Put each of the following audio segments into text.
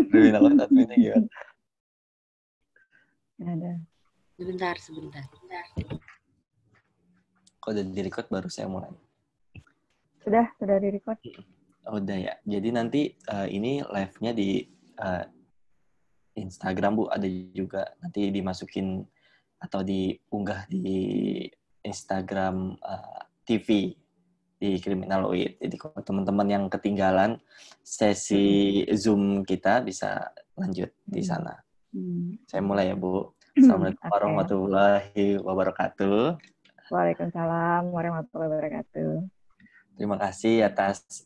Kriminal adminnya gimana? Ada. Sebentar. Kok udah di-record baru saya mulai. Sudah di-record. Oh, udah ya. Jadi nanti ini live-nya di Instagram, Bu. Ada juga nanti dimasukin atau diunggah di Instagram TV di Kriminaloid. Jadi kalau teman-teman yang ketinggalan sesi Zoom kita bisa lanjut di sana. Saya mulai ya, Bu. Assalamualaikum warahmatullahi wabarakatuh. Waalaikumsalam warahmatullahi wabarakatuh. Terima kasih atas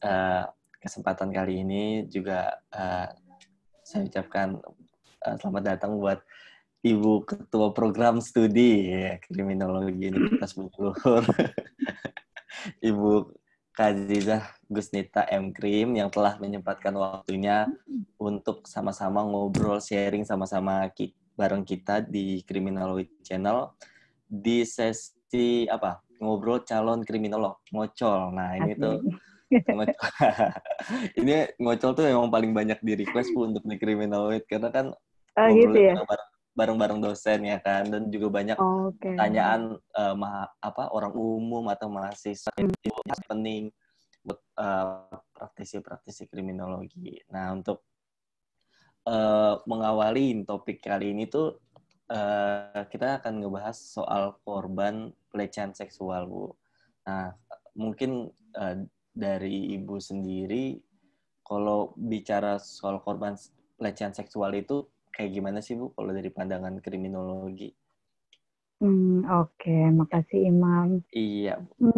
kesempatan kali ini. Juga saya ucapkan selamat datang buat Ibu Ketua Program Studi Kriminologi Universitas Bengkulu, Ibu Kazizah Gusnita M. Krim, yang telah menyempatkan waktunya untuk sama-sama ngobrol, sharing sama-sama bareng kita di Kriminologi Channel di sesi ngobrol calon kriminolog, ngocol. Nah, ini tuh ini ngocol tuh memang paling banyak di request, Bu, untuk di Kriminaloid, karena kan ngobrolnya gitu ya? bareng-bareng dosen ya kan, dan juga banyak pertanyaan orang umum atau mahasiswa itu happening buat praktisi kriminologi. Nah, untuk mengawali topik kali ini tuh kita akan ngebahas soal korban pelecehan seksual, Bu. Nah, mungkin dari Ibu sendiri, kalau bicara soal korban pelecehan seksual itu kayak gimana sih, Bu, kalau dari pandangan kriminologi? Oke, makasih Imam. Iya, Bu.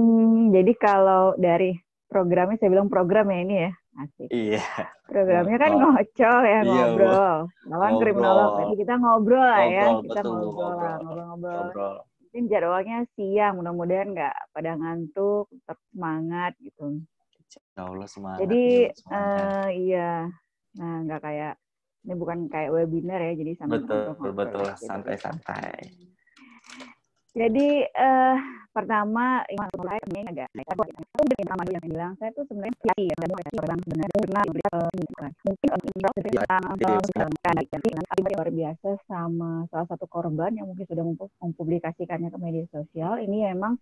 Jadi kalau dari programnya, saya bilang program ya ini ya, asik. Iya. Programnya kan ngocol ya, ngobrol. Lawan kriminolog, jadi kita ngobrol lah ya. Kita ngobrol. Mungkin jadwalnya siang, mudah-mudahan nggak pada ngantuk, tetap semangat gitu. Insya Allah semangat. Jadi iya, nah nggak kayak, ini bukan kayak webinar ya, jadi sambil betul, santai-santai. Jadi pertama mulai ini agak yang bilang saya tuh sebenarnya mungkin luar biasa sama salah satu korban yang mungkin sudah mempublikasikannya ke media sosial. Ini memang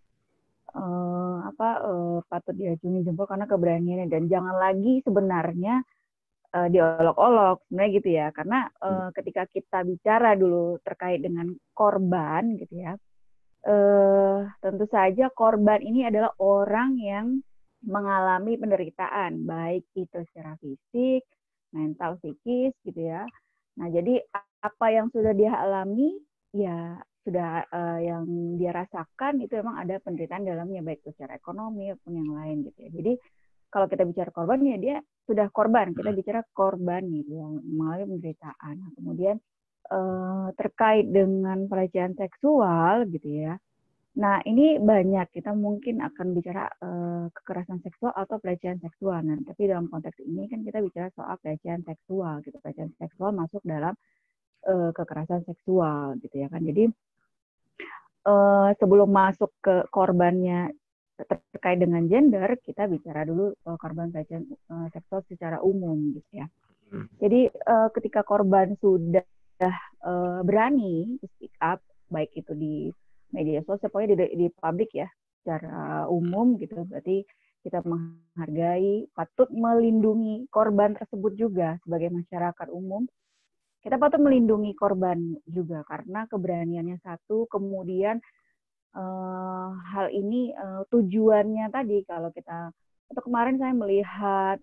patut diacungi jempol karena keberaniannya, dan jangan lagi sebenarnya diolok-olok sebenarnya gitu ya, karena ketika kita bicara dulu terkait dengan korban gitu ya, tentu saja korban ini adalah orang yang mengalami penderitaan, baik itu secara fisik, mental, psikis gitu ya. Nah, jadi apa yang sudah dia alami ya sudah yang dia rasakan itu memang ada penderitaan dalamnya, baik itu secara ekonomi maupun yang lain gitu ya. Jadi kalau kita bicara korban ya dia sudah korban, kita bicara korban gitu yang mengalami penderitaan. Nah, kemudian terkait dengan pelecehan seksual gitu ya. Nah, ini banyak, kita mungkin akan bicara kekerasan seksual atau pelecehan seksual. Nah, tapi dalam konteks ini kan kita bicara soal pelecehan seksual gitu. Pelecehan seksual masuk dalam kekerasan seksual gitu ya kan. Jadi sebelum masuk ke korbannya terkait dengan gender, kita bicara dulu korban pelecehan seksual secara umum gitu ya. Jadi ketika korban sudah berani speak up, baik itu di media sosial, pokoknya di publik ya, secara umum gitu, berarti kita menghargai, patut melindungi korban tersebut juga sebagai masyarakat umum. Kita patut melindungi korban juga karena keberaniannya satu, kemudian hal ini tujuannya tadi, kalau kita, atau kemarin saya melihat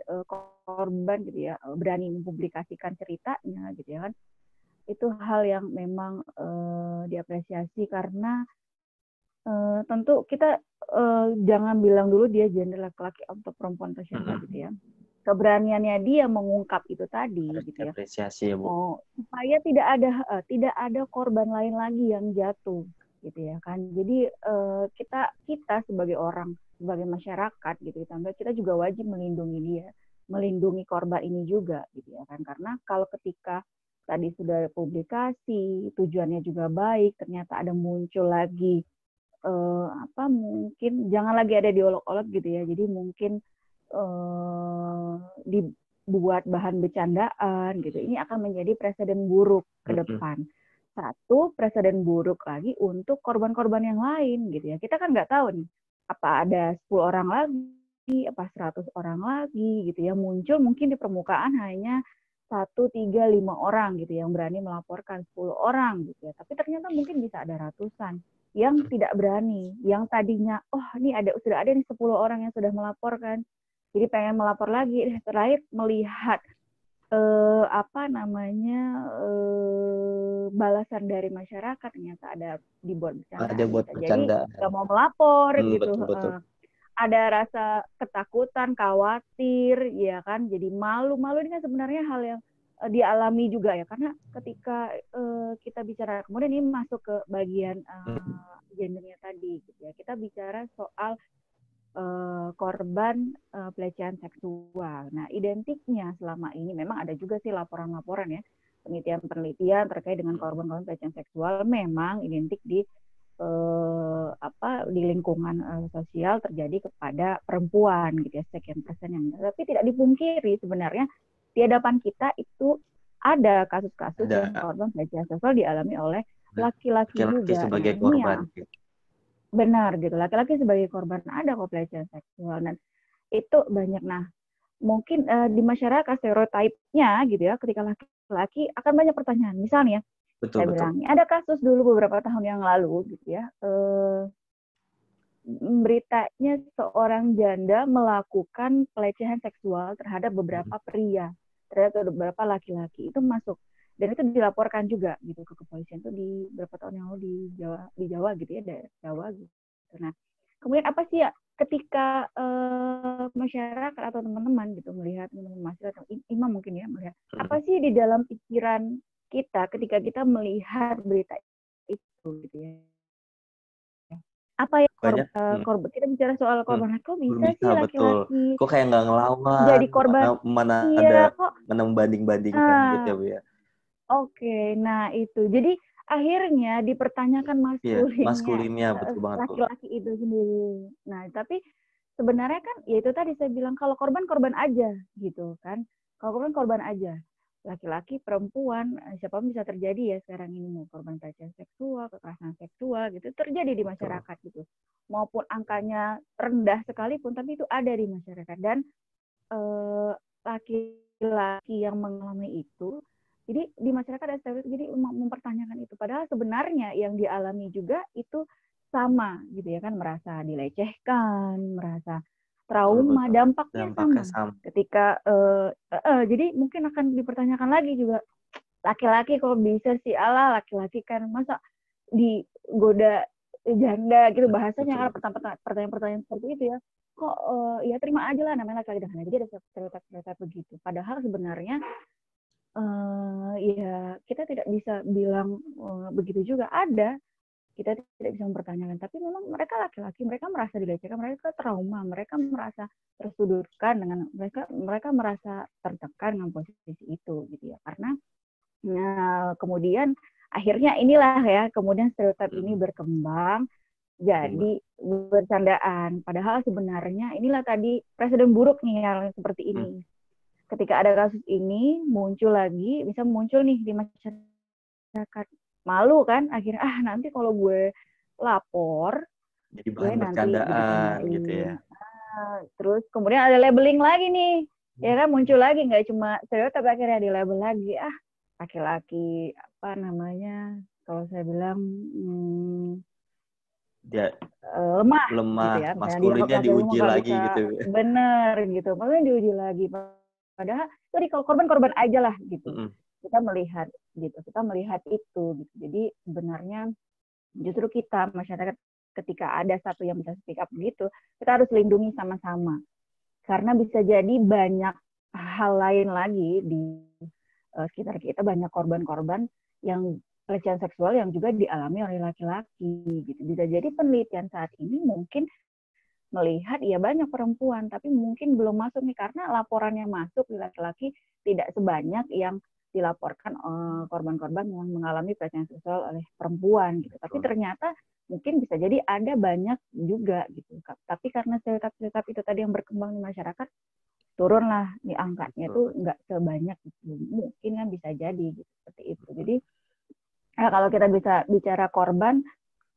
korban gitu ya, berani mempublikasikan ceritanya gitu ya kan, itu hal yang memang diapresiasi karena tentu kita jangan bilang dulu dia gender laki-laki atau perempuan atau siapa gitu ya. Keberaniannya dia mengungkap itu tadi gitu ya. Apresiasi ya, Bu. Supaya tidak ada korban lain lagi yang jatuh gitu ya kan. Jadi kita sebagai orang, sebagai masyarakat gitu, kita juga wajib melindungi dia, melindungi korban ini juga gitu ya kan. Karena kalau ketika tadi sudah publikasi, tujuannya juga baik, ternyata ada muncul lagi mungkin jangan lagi ada diolok-olok gitu ya. Jadi mungkin dibuat bahan bercandaan gitu, ini akan menjadi presiden buruk ke depan. Satu, presiden buruk lagi untuk korban-korban yang lain gitu ya. Kita kan nggak tahu nih, apa ada 10 orang lagi, apa 100 orang lagi gitu ya. Muncul mungkin di permukaan hanya 1, 3, 5 orang gitu yang berani melaporkan, 10 orang gitu ya. Tapi ternyata mungkin bisa ada ratusan yang tidak berani, yang tadinya, oh ini sudah ada nih 10 orang yang sudah melaporkan, jadi pengen melapor lagi. Terakhir melihat balasan dari masyarakat, ternyata ada dibuat bercandaan. Ada buat bercandaan. Jadi nggak mau melapor gitu. Betul. Ada rasa ketakutan, khawatir, ya kan. Jadi malu ini kan sebenarnya hal yang dialami juga ya, karena ketika kita bicara, kemudian ini masuk ke bagian gendernya tadi gitu ya. Kita bicara soal korban pelecehan seksual. Nah, identiknya selama ini memang ada juga sih laporan-laporan ya, penelitian terkait dengan korban-korban pelecehan seksual memang identik di lingkungan sosial terjadi kepada perempuan gitu ya, sekian persen yang. Tapi tidak dipungkiri sebenarnya di hadapan kita itu ada kasus-kasus yang korban pelecehan seksual dialami oleh laki-laki juga. Sebagai korban. Benar gitu, laki-laki sebagai korban ada kok pelecehan seksual, dan itu banyak. Nah, mungkin di masyarakat stereotipnya gitu ya, ketika laki-laki akan banyak pertanyaan. Misalnya, saya bilang, ada kasus dulu beberapa tahun yang lalu gitu ya, beritanya seorang janda melakukan pelecehan seksual terhadap beberapa pria, terhadap beberapa laki-laki, itu masuk. Dan itu dilaporkan juga gitu ke kepolisian tuh di beberapa tahun yang lalu di Jawa gitu ya, daerah Jawa gitu. Nah, kemudian apa sih ya ketika masyarakat atau teman-teman gitu melihat, mahasiswa atau imam mungkin ya melihat, apa sih di dalam pikiran kita ketika kita melihat berita itu gitu ya. Apa ya korban, kita bicara soal korban, kok bisa sih laki-laki kok kayak nggak ngelawan, jadi korban, mana iya, ada membanding-bandingkan gitu ya Bu ya. Oke, nah itu. Jadi akhirnya dipertanyakan maskulinnya, betul banget, laki-laki itu sendiri. Nah, tapi sebenarnya kan ya itu tadi saya bilang, kalau korban aja gitu kan. Kalau korban aja. Laki-laki, perempuan, siapapun bisa terjadi ya sekarang ini, mau korban pelecehan seksual, kekerasan seksual gitu terjadi di masyarakat gitu. Maupun angkanya rendah sekalipun, tapi itu ada di masyarakat. Dan laki-laki yang mengalami itu, jadi di masyarakat ada stereotip, jadi mempertanyakan itu. Padahal sebenarnya yang dialami juga itu sama gitu ya kan, merasa dilecehkan, merasa trauma, dampaknya sama. Ketika jadi mungkin akan dipertanyakan lagi juga, laki-laki kok bisa sih, ala laki-laki kan masa digoda janda gitu, bahasanya kan pertanyaan-pertanyaan seperti itu ya. Kok ya terima aja lah namanya laki-laki, dan jadi ada stereotip begitu. Padahal sebenarnya ya kita tidak bisa bilang begitu juga, ada, kita tidak bisa mempertanyakan, tapi memang mereka laki-laki, mereka merasa dilecehkan, mereka trauma, mereka merasa tersudutkan, dengan mereka merasa tertekan dengan posisi itu gitu ya. Karena kemudian akhirnya inilah ya, kemudian stereotip ini berkembang jadi bercandaan, padahal sebenarnya inilah tadi presiden buruk nih yang seperti ini. Ketika ada kasus ini muncul lagi, bisa muncul nih di masyarakat, malu kan akhirnya, nanti kalau gue lapor jadi bahan bercandaan gitu ya. Terus kemudian ada labeling lagi nih, ya kan, muncul lagi, nggak cuma stereotip, akhirnya di label lagi, laki-laki apa namanya, kalau saya bilang dia lemah gitu ya, maskulinnya diuji lagi bisa, gitu. Bener gitu, maksudnya diuji lagi. Padahal tadi kalau korban aja lah gitu. Kita melihat gitu, kita melihat itu gitu. Jadi sebenarnya justru kita masyarakat, ketika ada satu yang bisa speak up gitu, kita harus lindungi sama-sama. Karena bisa jadi banyak hal lain lagi di sekitar kita, banyak korban-korban yang pelecehan seksual yang juga dialami oleh laki-laki gitu. Bisa jadi penelitian saat ini mungkin melihat ya banyak perempuan, tapi mungkin belum masuk nih, karena laporan yang masuk di laki-laki tidak sebanyak yang dilaporkan korban-korban yang mengalami pelecehan seksual oleh perempuan gitu. Tapi ternyata mungkin bisa jadi ada banyak juga gitu. Tapi karena stereotip itu tadi yang berkembang di masyarakat, turunlah di angkanya itu nggak sebanyak itu. Mungkin kan bisa jadi gitu, seperti itu. Jadi kalau kita bisa bicara korban,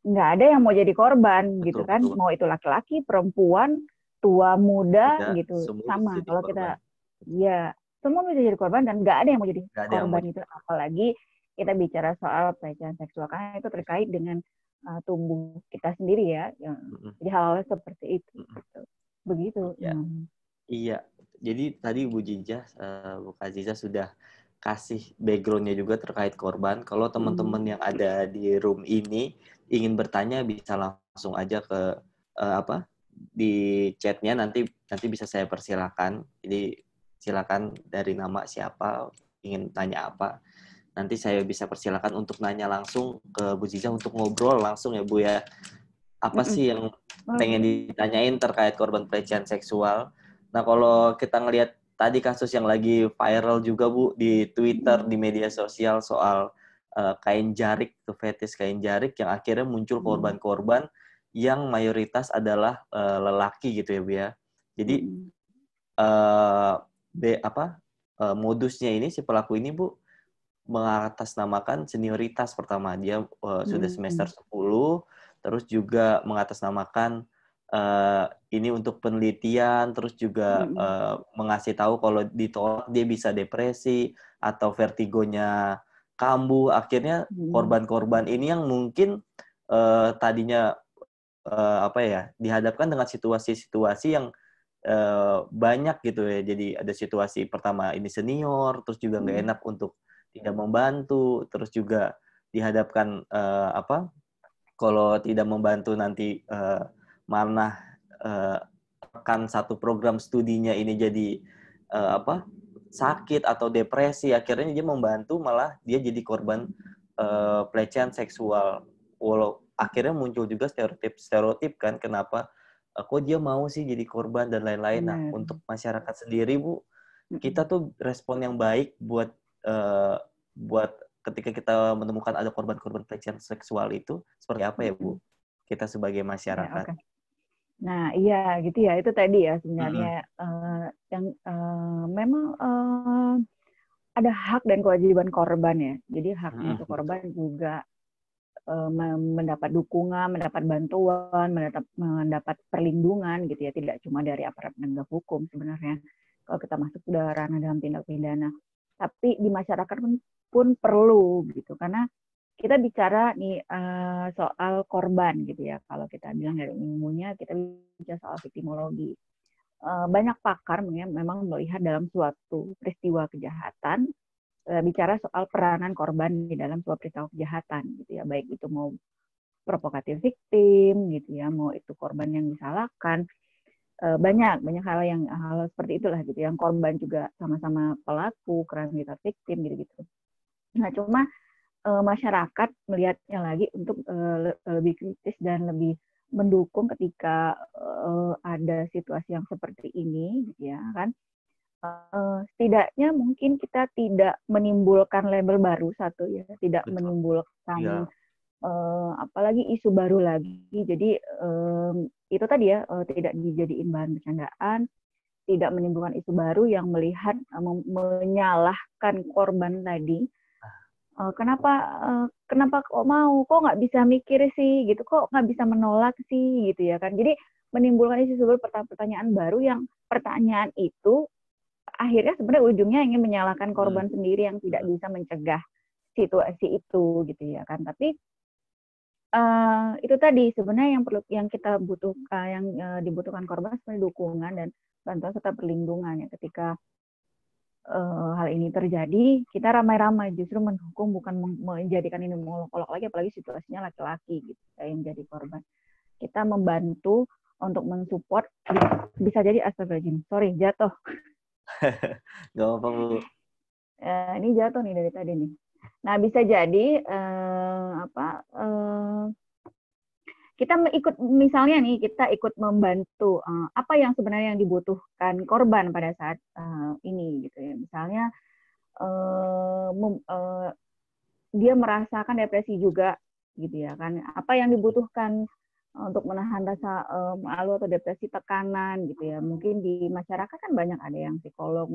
nggak ada yang mau jadi korban gitu kan. Mau itu laki-laki, perempuan, tua, muda gitu. Sama. Kalau kita, ya semua bisa jadi korban dan nggak ada yang mau jadi korban itu. Apalagi kita bicara soal pelecehan seksual, karena itu terkait dengan tubuh kita sendiri ya. Jadi hal-hal seperti itu. Gitu. Begitu. Ya. Iya. Jadi tadi Bu Jinja, Bu Aziza sudah kasih background-nya juga terkait korban. Kalau teman-teman yang ada di room ini ingin bertanya, bisa langsung aja ke di chatnya, nanti bisa saya persilakan. Jadi silakan dari nama siapa, ingin tanya apa. Nanti saya bisa persilakan untuk nanya langsung ke Bu Ziza untuk ngobrol langsung ya Bu ya. Apa sih yang pengen ditanyain terkait korban pelecehan seksual? Nah, kalau kita ngelihat tadi kasus yang lagi viral juga Bu di Twitter, di media sosial soal kain jarik, fetis kain jarik yang akhirnya muncul korban-korban yang mayoritas adalah lelaki gitu ya Bu ya. Jadi modusnya ini, si pelaku ini Bu mengatasnamakan senioritas. Pertama dia sudah semester 10, terus juga mengatasnamakan ini untuk penelitian, terus juga mengasih tahu kalau ditolak dia bisa depresi atau vertigonya kambuh. Akhirnya korban-korban ini yang mungkin tadinya dihadapkan dengan situasi-situasi yang banyak gitu ya. Jadi ada situasi pertama ini senior, terus juga nggak enak untuk tidak membantu, terus juga dihadapkan kalau tidak membantu nanti mana rekan satu program studinya ini jadi sakit atau depresi. Akhirnya dia membantu, malah dia jadi korban pelecehan seksual. Walau akhirnya muncul juga stereotip kan, kenapa kok dia mau sih jadi korban dan lain-lain. Nah, untuk masyarakat sendiri Bu, kita tuh respon yang baik buat ketika kita menemukan ada korban-korban pelecehan seksual itu seperti apa ya Bu? Kita sebagai masyarakat. Ya, okay. Nah, iya gitu ya. Itu tadi ya sebenarnya yang memang ada hak dan kewajiban korban ya. Jadi haknya itu korban juga mendapat dukungan, mendapat bantuan, mendapat perlindungan gitu ya. Tidak cuma dari aparat penegak hukum sebenarnya. Kalau kita masuk ke ranah dalam tindak pidana, tapi di masyarakat pun perlu gitu, karena kita bicara nih soal korban gitu ya. Kalau kita bilang dari ilmunya, kita bicara soal viktimologi. Banyak pakar memang melihat dalam suatu peristiwa kejahatan, bicara soal peranan korban di dalam suatu peristiwa kejahatan gitu ya. Baik itu mau provokatif victim gitu ya, mau itu korban yang disalahkan. Banyak hal seperti itulah gitu. Yang korban juga sama-sama pelaku, keran kita victim gitu-gitu. Nah, cuma masyarakat melihatnya lagi untuk lebih kritis dan lebih mendukung ketika ada situasi yang seperti ini, gitu ya kan. Setidaknya mungkin kita tidak menimbulkan label baru satu ya, tidak menimbulkan apalagi isu baru lagi. Jadi itu tadi ya, tidak dijadiin bahan bercandaan, tidak menimbulkan isu baru yang melihat menyalahkan korban tadi. Kenapa kok mau, kok nggak bisa mikir sih gitu, kok nggak bisa menolak sih gitu ya kan. Jadi menimbulkan isu baru, pertanyaan baru yang pertanyaan itu akhirnya sebenarnya ujungnya ingin menyalahkan korban sendiri yang tidak bisa mencegah situasi itu gitu ya kan. Tapi itu tadi sebenarnya yang kita butuhkan, yang dibutuhkan korban sebenarnya dukungan dan bantuan serta perlindungan ya. Ketika hal ini terjadi, kita ramai-ramai justru mendukung, bukan menjadikan ini mengolok-olok lagi, apalagi situasinya laki-laki gitu yang jadi korban. Kita membantu untuk mensupport, bisa jadi astagfirullahaladzim, sorry jatuh. Gak apa-apa Bu. Ini jatuh nih dari tadi nih. Nah, bisa jadi kita ikut, misalnya nih, kita ikut membantu apa yang sebenarnya yang dibutuhkan korban pada saat ini gitu ya. Misalnya dia merasakan depresi juga gitu ya kan. Apa yang dibutuhkan untuk menahan rasa malu atau depresi, tekanan gitu ya. Mungkin di masyarakat kan banyak ada yang psikolog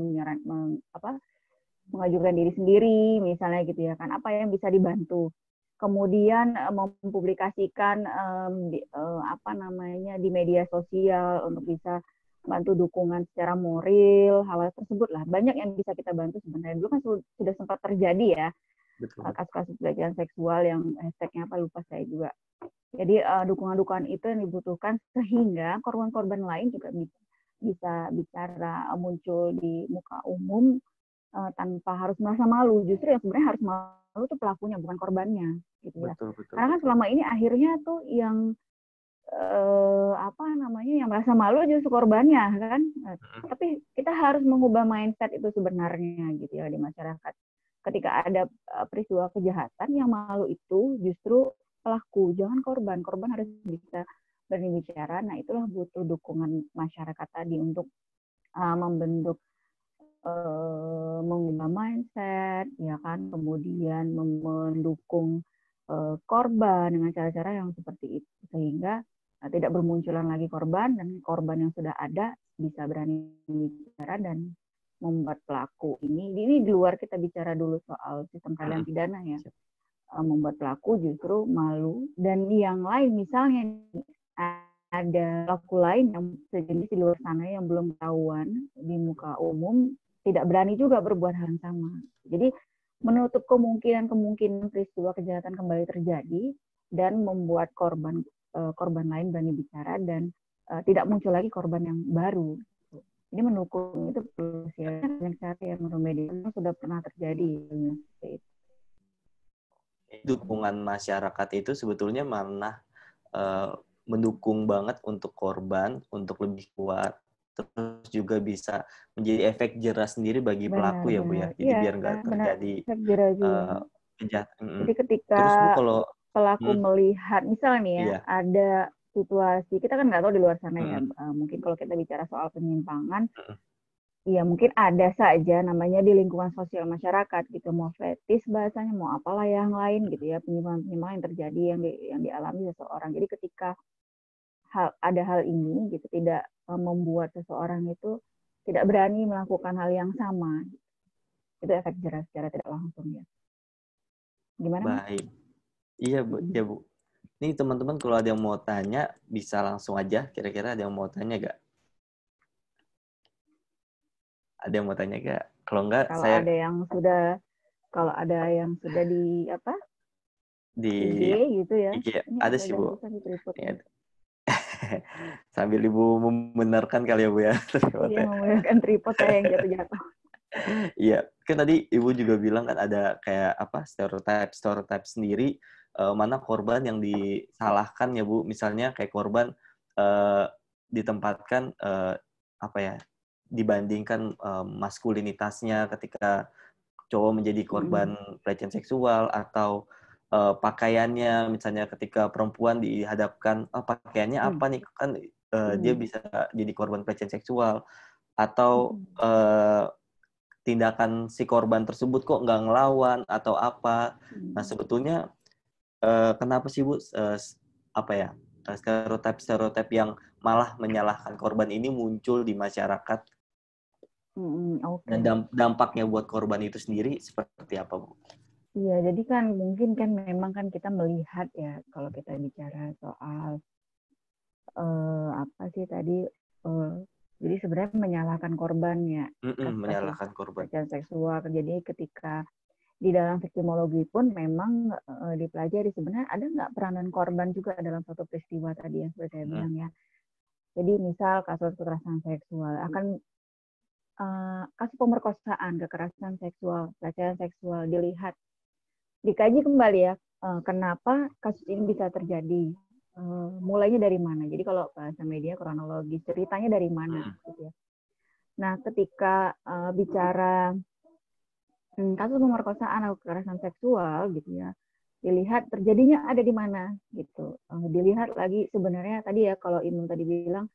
mengajukan diri sendiri misalnya gitu ya kan. Apa yang bisa dibantu? Kemudian mempublikasikan di media sosial untuk bisa bantu dukungan secara moral, hal tersebut lah. Banyak yang bisa kita bantu sebenarnya. Dulu kan sudah sempat terjadi ya kasus-kasus pelecehan seksual yang hashtagnya apa lupa saya juga. Jadi dukungan-dukungan itu yang dibutuhkan sehingga korban-korban lain juga bisa bicara, muncul di muka umum tanpa harus merasa malu. Justru yang sebenarnya harus malu itu pelakunya, bukan korbannya, gitu ya. Karena kan selama ini akhirnya tuh yang yang merasa malu justru korbannya kan. Tapi kita harus mengubah mindset itu sebenarnya gitu ya di masyarakat. Ketika ada peristiwa kejahatan, yang malu itu justru pelaku, jangan korban. Korban harus bisa berani bicara. Nah, itulah butuh dukungan masyarakat tadi untuk membentuk mengubah mindset, ya kan, kemudian mendukung korban dengan cara-cara yang seperti itu, sehingga tidak bermunculan lagi korban, dan korban yang sudah ada bisa berani bicara dan membuat pelaku ini di luar kita bicara dulu soal sistem keadilan pidana ya, membuat pelaku justru malu, dan yang lain misalnya ada pelaku lain yang sejenis di luar sana yang belum ketahuan di muka umum, tidak berani juga berbuat hal yang sama. Jadi menutup kemungkinan peristiwa kejahatan kembali terjadi dan membuat korban lain berani bicara dan tidak muncul lagi korban yang baru. Jadi mendukung itu perlu banyak cara yang menurut media sudah pernah terjadi. Dukungan masyarakat itu sebetulnya mana mendukung banget untuk korban untuk lebih kuat, terus juga bisa menjadi efek jerah sendiri bagi pelaku ya Bu ya. Jadi biar nggak terjadi kejahatan. Jadi ketika terus Bu kalau pelaku melihat misalnya nih ya, ada situasi, kita kan nggak tahu di luar sana ya, mungkin kalau kita bicara soal penyimpangan, ya mungkin ada saja namanya di lingkungan sosial masyarakat gitu, mau fetis bahasanya, mau apalah yang lain gitu ya, penyimpangan yang terjadi yang dialami seseorang. Jadi ketika ada hal ini gitu, tidak membuat seseorang itu tidak berani melakukan hal yang sama, itu efek jerah secara tidak langsung ya. Gimana? Baik. Iya Bu, ya Bu. Nih teman-teman kalau ada yang mau tanya bisa langsung aja. Kira-kira ada yang mau tanya gak? Ada yang mau tanya gak? Kalau enggak, kalau ada yang sudah di apa? Di IG gitu ya. IG. Ini Ada sih Bu. Ya. Sambil Ibu membenarkan kali ya Bu ya. Iya, membenarkan tripod saya yang jatuh-jatuh. Iya, kan tadi Ibu juga bilang kan ada kayak apa stereotip sendiri, mana korban yang disalahkan ya Bu. Misalnya kayak korban ditempatkan apa ya, dibandingkan maskulinitasnya ketika cowok menjadi korban pelecehan seksual, atau pakaiannya misalnya ketika perempuan dihadapkan pakaiannya apa nih kan dia bisa jadi korban pelecehan seksual, atau tindakan si korban tersebut kok nggak ngelawan atau apa. Nah sebetulnya kenapa sih Bu stereotip yang malah menyalahkan korban ini muncul di masyarakat? Dan dampaknya buat korban itu sendiri seperti apa Bu? Iya, jadi kan mungkin kan memang kan kita melihat ya, kalau kita bicara soal apa sih tadi, jadi sebenarnya menyalahkan korban ya, menyalahkan korban pelecehan seksual. Jadi ketika di dalam victimologi pun memang dipelajari sebenarnya ada nggak peranan korban juga dalam suatu peristiwa tadi yang sudah saya bilang ya. Jadi misal kasus kekerasan seksual akan kasus pemerkosaan, kekerasan seksual, pelecehan seksual dilihat, dikaji kembali ya, kenapa kasus ini bisa terjadi, mulainya dari mana. Jadi kalau bahasa media kronologis, ceritanya dari mana gitu ya. Nah, ketika bicara kasus pemerkosaan atau kekerasan seksual gitu ya, dilihat terjadinya ada di mana gitu. Dilihat lagi sebenarnya tadi ya, kalau Inung tadi bilang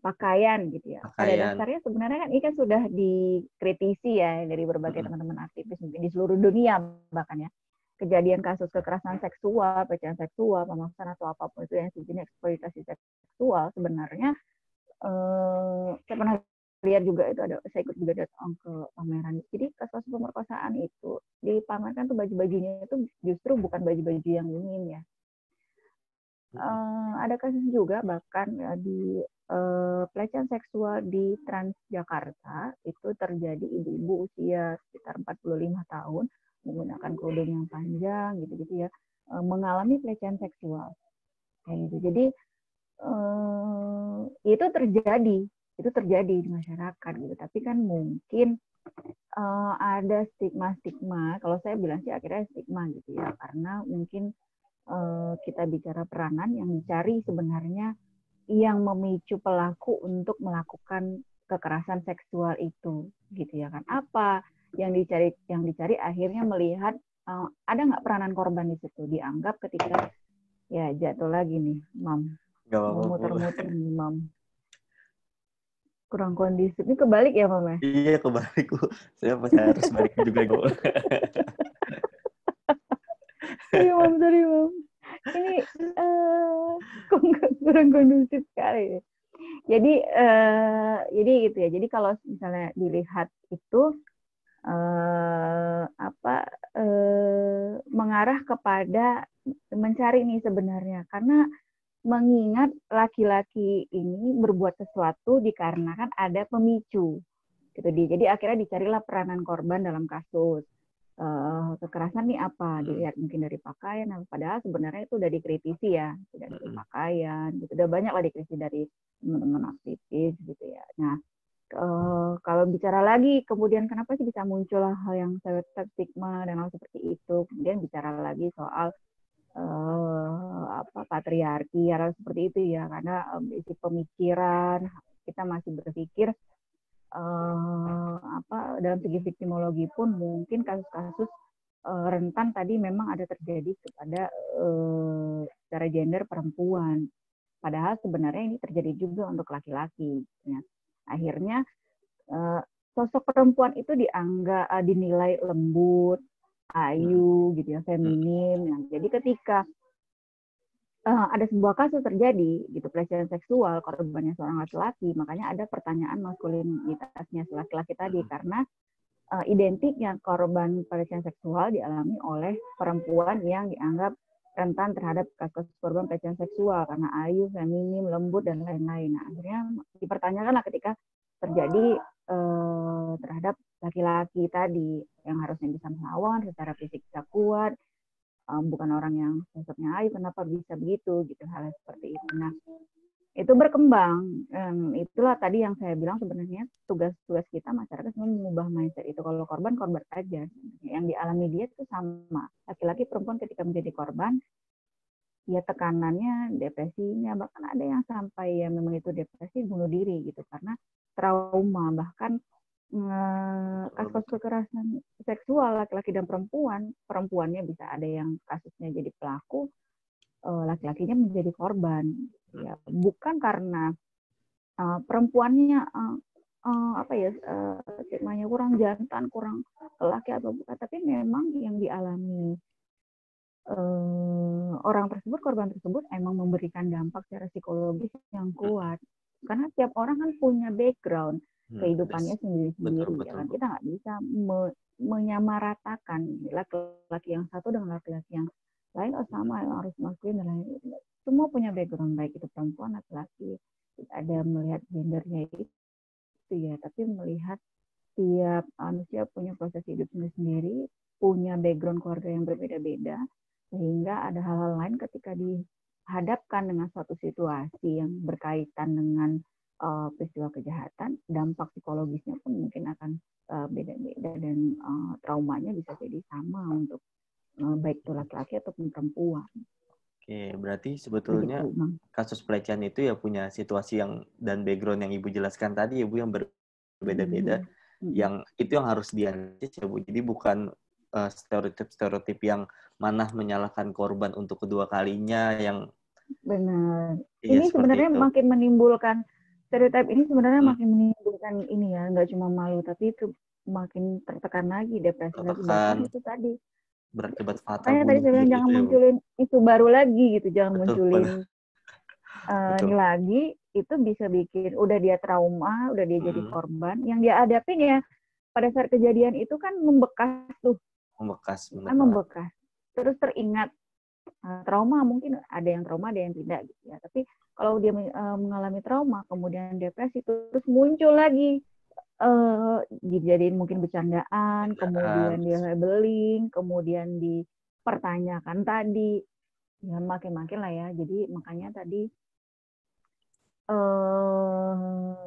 pakaian gitu ya. Pada Pakaian. dasarnya sebenarnya kan ini kan sudah dikritisi ya dari berbagai teman-teman aktivis mungkin di seluruh dunia bahkan ya. Kejadian kasus kekerasan seksual, pelecehan seksual, pemaksaan atau apapun itu yang sejenis eksploitasi seksual sebenarnya saya pernah lihat juga itu saya ikut juga datang ke pameran. Jadi kasus pemerkosaan itu dipamerkan tuh baju-bajunya itu justru bukan baju-baju yang minim ya. Ada kasus juga bahkan ya, di pelecehan seksual di Transjakarta itu terjadi ibu-ibu usia sekitar 45 tahun menggunakan kerudung yang panjang gitu-gitu ya mengalami pelecehan seksual kayak gitu. Jadi itu terjadi di masyarakat gitu. Tapi kan mungkin ada stigma. Kalau saya bilang sih akhirnya stigma gitu ya, karena mungkin kita bicara peranan yang dicari sebenarnya yang memicu pelaku untuk melakukan kekerasan seksual itu gitu ya kan. Apa yang dicari akhirnya melihat ada nggak peranan korban di situ, dianggap ketika ya jatuh lagi nih mam mau muter-muter nih mam kurang kondisi ini kebalik ya mam ya. Iya kebalik Bu, saya pasti harus balik juga Bu. Sorry mam ini kurang kondusif sekali. Jadi gitu ya. Jadi kalau misalnya dilihat itu mengarah kepada mencari nih sebenarnya karena mengingat laki-laki ini berbuat sesuatu dikarenakan ada pemicu gitu. Jadi akhirnya dicarilah peranan korban dalam kasus kekerasan nih apa, dilihat mungkin dari pakaian, padahal sebenarnya itu udah dikritisi ya, dari pakaian gitu, udah banyak lah dikritisi dari teman-teman aktivis gitu ya. Nah kalau bicara lagi kemudian kenapa sih bisa muncul hal yang stigma dan hal seperti itu, kemudian bicara lagi soal patriarki hal seperti itu ya, karena isi pemikiran kita masih berpikir dalam segi viktimologi pun mungkin kasus-kasus rentan tadi memang ada terjadi kepada secara gender perempuan. Padahal sebenarnya ini terjadi juga untuk laki-laki. Ya. Akhirnya sosok perempuan itu dinilai lembut, ayu, gitu ya, feminim. Ya. Jadi ketika ada sebuah kasus terjadi gitu pelecehan seksual korbannya seorang laki-laki, makanya ada pertanyaan maskulinitasnya laki-laki tadi karena identiknya korban pelecehan seksual dialami oleh perempuan yang dianggap rentan terhadap kasus korban pelecehan seksual karena ayu, feminim, lembut dan lain-lain. Nah, akhirnya dipertanyakanlah ketika terjadi terhadap laki-laki tadi yang harusnya bisa melawan secara fisik bisa kuat, bukan orang yang sosoknya ayu, kenapa bisa begitu gitu, hal seperti itu. Nah itu berkembang, itulah tadi yang saya bilang sebenarnya tugas kita masyarakat mengubah mindset itu. Kalau korban saja, yang dialami dia itu sama, laki-laki perempuan ketika menjadi korban ya tekanannya, depresinya, bahkan ada yang sampai ya memang itu depresi bunuh diri gitu karena trauma. Bahkan kasus kekerasan seksual laki-laki dan perempuannya bisa ada yang kasusnya jadi pelaku, laki-lakinya menjadi korban ya, bukan karena perempuannya stigmanya kurang jantan, kurang laki atau bukan, tapi memang yang dialami orang tersebut, korban tersebut emang memberikan dampak secara psikologis yang kuat karena tiap orang kan punya background kehidupannya sendiri-sendiri. Ya kan? Kita nggak bisa menyamaratakan laki-laki yang satu dengan laki-laki yang lain sama harus maskulin dan lain. Semua punya background, baik itu perempuan atau laki. Tidak ada melihat gendernya itu ya, tapi melihat tiap manusia punya proses hidup sendiri, punya background keluarga yang berbeda-beda, sehingga ada hal-hal lain ketika dihadapkan dengan suatu situasi yang berkaitan dengan peristiwa kejahatan, dampak psikologisnya pun mungkin akan beda-beda dan traumanya bisa jadi sama untuk baik itu laki-laki ataupun perempuan. Oke, berarti sebetulnya kasus pelecehan itu ya punya situasi yang dan background yang Ibu jelaskan tadi ya Bu yang berbeda-beda, yang itu yang harus dianalisis ya Bu. Jadi bukan stereotip yang mana menyalahkan korban untuk kedua kalinya yang benar. Iya, ini sebenarnya itu. makin menimbulkan stereotip ini sebenarnya makin menimbulkan ini ya, nggak cuma malu, tapi itu makin tertekan lagi, depresi lagi, bahkan itu tadi. Berakibat fatal Makanya tadi bunuh saya bilang diri jangan itu ya, Bu. munculin isu baru lagi gitu, jangan Betul, munculin betul. ini lagi, itu bisa bikin udah dia trauma, udah dia jadi korban, yang dia hadapin ya pada saat kejadian itu kan membekas tuh, Membekas, benar kan banget. membekas, terus teringat. Trauma mungkin ada yang trauma, ada yang tidak gitu ya. Tapi kalau dia mengalami trauma, kemudian depresi, terus muncul lagi, dijadiin mungkin bercandaan, kemudian dia labeling, kemudian dipertanyakan tadi, ya makin-makin lah ya. Jadi makanya tadi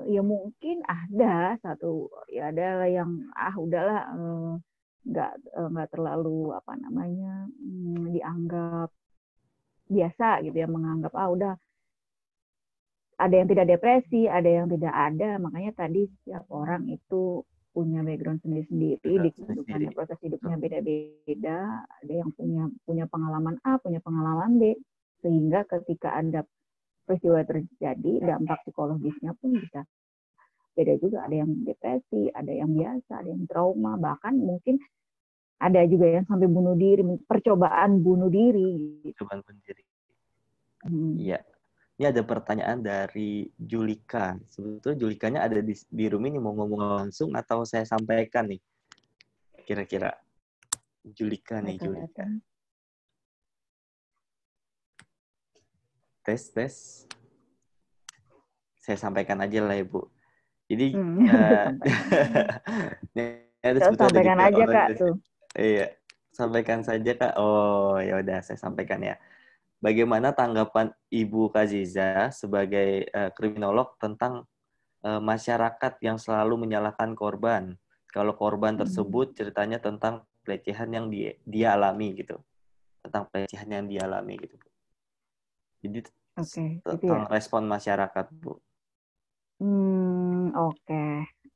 ya mungkin ada satu, ya ada yang udahlah, nggak terlalu apa namanya, dianggap biasa gitu ya, menganggap udah ada yang tidak depresi, ada yang tidak ada. Makanya tadi setiap orang itu punya background sendiri-sendiri di kehidupannya, proses hidupnya beda-beda. Ada yang punya pengalaman A, punya pengalaman B, sehingga ketika ada peristiwa terjadi, dampak psikologisnya pun bisa beda juga. Ada yang depresi, ada yang biasa, ada yang trauma, bahkan mungkin ada juga yang sampai bunuh diri, percobaan bunuh diri. Percobaan bunuh diri. Iya. Ini ada pertanyaan dari Julika. Sebetulnya Julikanya ada di room ini, mau ngomong langsung atau saya sampaikan nih? Kira-kira. Julika nih, Julika. Tes. Saya sampaikan aja lah ya, Bu. Jadi, sampaikan aja, Kak, tuh. Iya, sampaikan saja, Kak. Oh, ya udah, saya sampaikan ya. Bagaimana tanggapan Ibu Kaziza sebagai kriminolog tentang masyarakat yang selalu menyalahkan korban? Kalau korban tersebut ceritanya tentang pelecehan yang dia alami gitu, tentang pelecehan yang dia alami gitu, Bu. Jadi tentang respon masyarakat, Bu. Oke.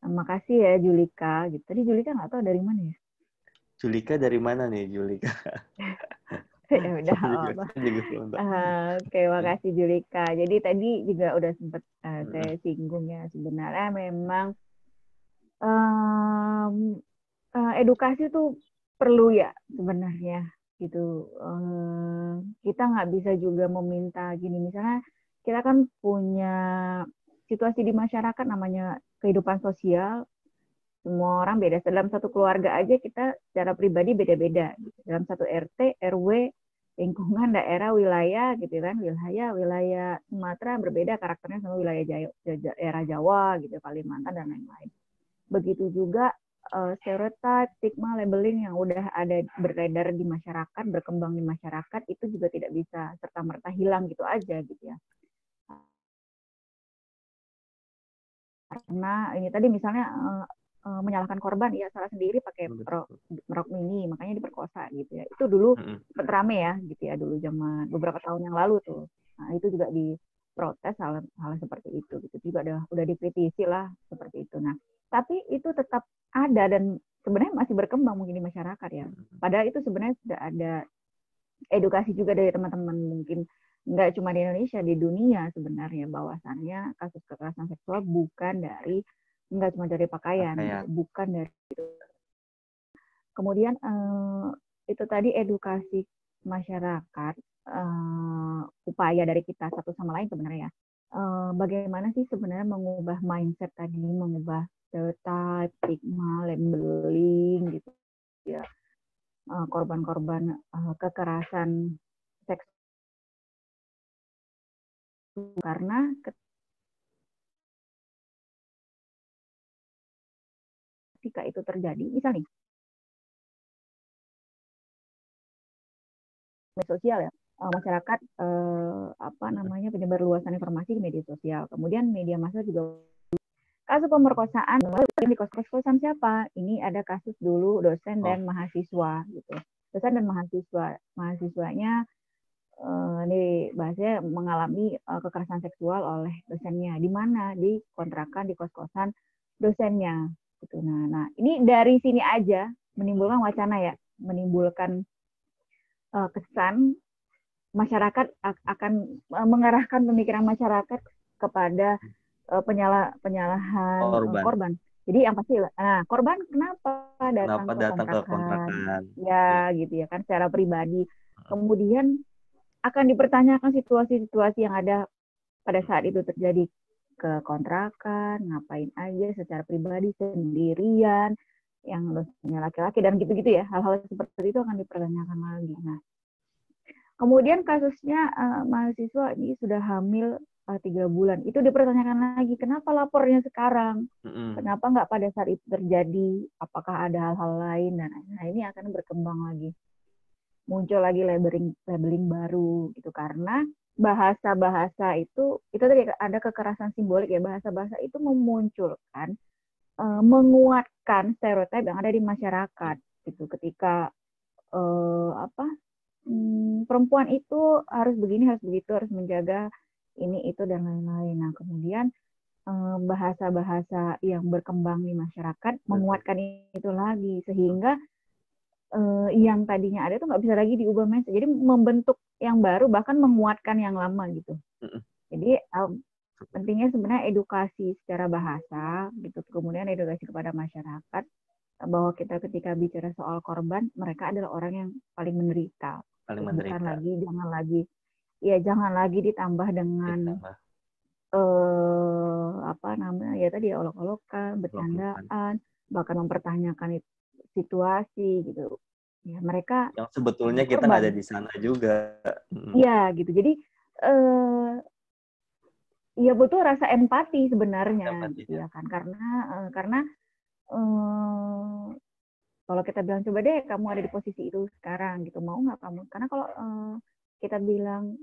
Makasih ya Julika. Gitu. Tadi Julika nggak tahu dari mana ya? Julika dari mana nih, Julika? Ya udah apa. Oke, makasih Julika. Jadi tadi juga udah sempat saya singgung ya, sebenarnya memang edukasi tuh perlu ya sebenarnya gitu. Kita nggak bisa juga meminta gini, misalnya kita kan punya situasi di masyarakat namanya kehidupan sosial. Semua orang beda. Dalam satu keluarga aja kita secara pribadi beda-beda. Dalam satu RT, RW, lingkungan, daerah, wilayah, gitu kan. Wilayah Sumatera berbeda karakternya sama wilayah daerah Jawa, gitu, Kalimantan, dan lain-lain. Begitu juga stereotip, stigma, labeling yang udah ada beredar di masyarakat, berkembang di masyarakat, itu juga tidak bisa serta-merta hilang gitu aja, gitu ya. Karena ini tadi misalnya menyalahkan korban, ya salah sendiri pakai rok mini, makanya diperkosa gitu ya. Itu dulu sempat rame ya gitu ya, dulu zaman beberapa tahun yang lalu tuh. Nah, itu juga diprotes hal seperti itu gitu. Juga udah dikritisi lah seperti itu. Nah, tapi itu tetap ada dan sebenarnya masih berkembang mungkin di masyarakat ya. Padahal itu sebenarnya sudah ada edukasi juga dari teman-teman, mungkin nggak cuma di Indonesia, di dunia sebenarnya, bahwasannya kasus kekerasan seksual bukan dari, nggak cuma dari pakaian. Gitu, bukan dari itu. Kemudian itu tadi edukasi masyarakat, upaya dari kita satu sama lain sebenarnya. Bagaimana sih sebenarnya mengubah mindset tadi, mengubah stereotype, stigma, labeling gitu ya, korban-korban kekerasan seks, karena ketika itu terjadi, misalnya media sosial ya, masyarakat penyebar luasan informasi di media sosial, kemudian media massa juga kasus pemerkosaan di kos-kosan siapa? Ini ada kasus dulu dosen dan mahasiswa gitu. Dosen dan mahasiswanya ini bahasanya mengalami kekerasan seksual oleh dosennya. Di mana? Di kontrakan, di kos-kosan dosennya. Gitu. Nah, ini dari sini aja menimbulkan wacana ya, menimbulkan kesan masyarakat akan mengarahkan pemikiran masyarakat kepada penyalahan Korban. korban. Jadi yang pasti, nah korban kenapa datang Kenapa ke datang ke kontrakan, kontrakan? Ya. ya gitu ya kan secara pribadi. Kemudian akan dipertanyakan situasi-situasi yang ada pada saat itu terjadi ke kontrakan, ngapain aja secara pribadi sendirian, yang punya laki-laki dan gitu-gitu ya, hal-hal seperti itu akan dipertanyakan lagi. Nah, kemudian kasusnya mahasiswa ini sudah hamil 3 bulan, itu dipertanyakan lagi, kenapa lapornya sekarang? Kenapa nggak pada saat itu terjadi? Apakah ada hal-hal lain? Dan nah ini akan berkembang lagi, muncul lagi labeling baru gitu karena bahasa-bahasa itu tadi ada kekerasan simbolik ya, bahasa-bahasa itu memunculkan menguatkan stereotip yang ada di masyarakat gitu ketika perempuan itu harus begini, harus begitu, harus menjaga ini itu dan lain-lain. Nah, kemudian bahasa-bahasa yang berkembang di masyarakat menguatkan itu lagi sehingga yang tadinya ada tuh nggak bisa lagi diubah mindset. Jadi membentuk yang baru bahkan menguatkan yang lama gitu. Jadi pentingnya sebenarnya edukasi secara bahasa gitu. Kemudian edukasi kepada masyarakat bahwa kita ketika bicara soal korban, mereka adalah orang yang paling menderita. Bukan lagi, jangan lagi ditambah dengan ya tadi olok-olokan, bercandaan, bahkan mempertanyakan situasi gitu. Ya mereka yang sebetulnya kita nggak ada di sana juga. Iya gitu. Jadi ya butuh rasa empati sebenarnya gitu ya kan, karena kalau kita bilang coba deh kamu ada di posisi itu sekarang gitu, mau nggak kamu? Karena kalau kita bilang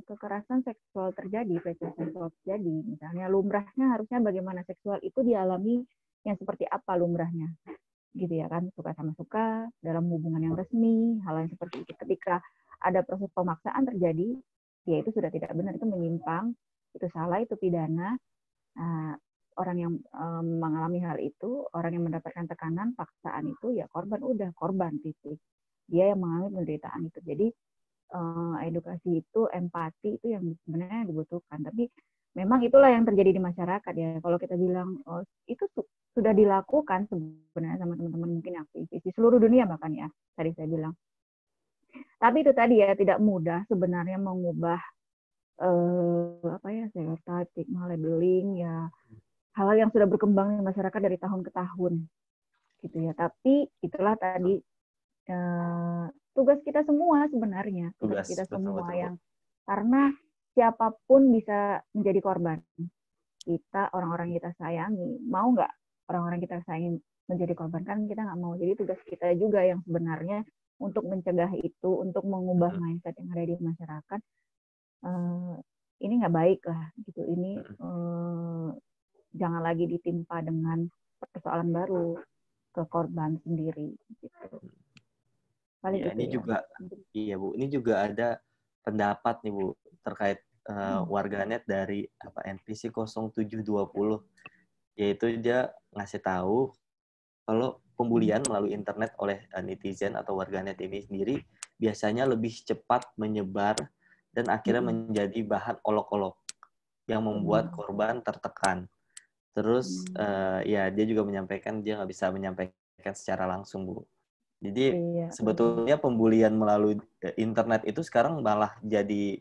kekerasan seksual terjadi, pelecehan seksual terjadi, misalnya lumrahnya harusnya bagaimana seksual itu dialami yang seperti apa lumrahnya, gitu ya kan, suka sama suka dalam hubungan yang resmi, hal yang seperti itu. Ketika ada proses pemaksaan terjadi, ya itu sudah tidak benar, itu menyimpang, itu salah, itu pidana. Orang yang mengalami hal itu, orang yang mendapatkan tekanan, paksaan itu, ya korban titik. Dia yang mengalami penderitaan itu. Jadi edukasi itu, empati itu yang sebenarnya dibutuhkan. Tapi memang itulah yang terjadi di masyarakat ya. Kalau kita bilang itu sudah dilakukan sebenarnya sama teman-teman mungkin aktivis di seluruh dunia bahkan ya. Tadi saya bilang. Tapi itu tadi ya tidak mudah sebenarnya mengubah stereotip, stigma, labeling ya, hal-hal yang sudah berkembang di masyarakat dari tahun ke tahun gitu ya. Tapi itulah tadi tugas kita semua sebenarnya, tugas kita semua betul. Yang karena siapapun bisa menjadi korban. Kita, orang-orang kita sayangi, mau nggak orang-orang kita sayangi menjadi korban? Kan kita nggak mau. Jadi tugas kita juga yang sebenarnya untuk mencegah itu, untuk mengubah mindset yang ada di masyarakat. Ini nggak baik lah gitu. Ini jangan lagi ditimpa dengan persoalan baru ke korban sendiri gitu. Ya, ini ya. Juga iya Bu, ini juga ada pendapat nih Bu terkait warganet dari NPC 0720, yaitu dia ngasih tahu kalau pembulian melalui internet oleh netizen atau warganet ini sendiri biasanya lebih cepat menyebar dan akhirnya menjadi bahan olok-olok yang membuat korban tertekan. Terus ya dia juga menyampaikan dia nggak bisa menyampaikan secara langsung Bu. Jadi sebetulnya pembulian melalui internet itu sekarang malah jadi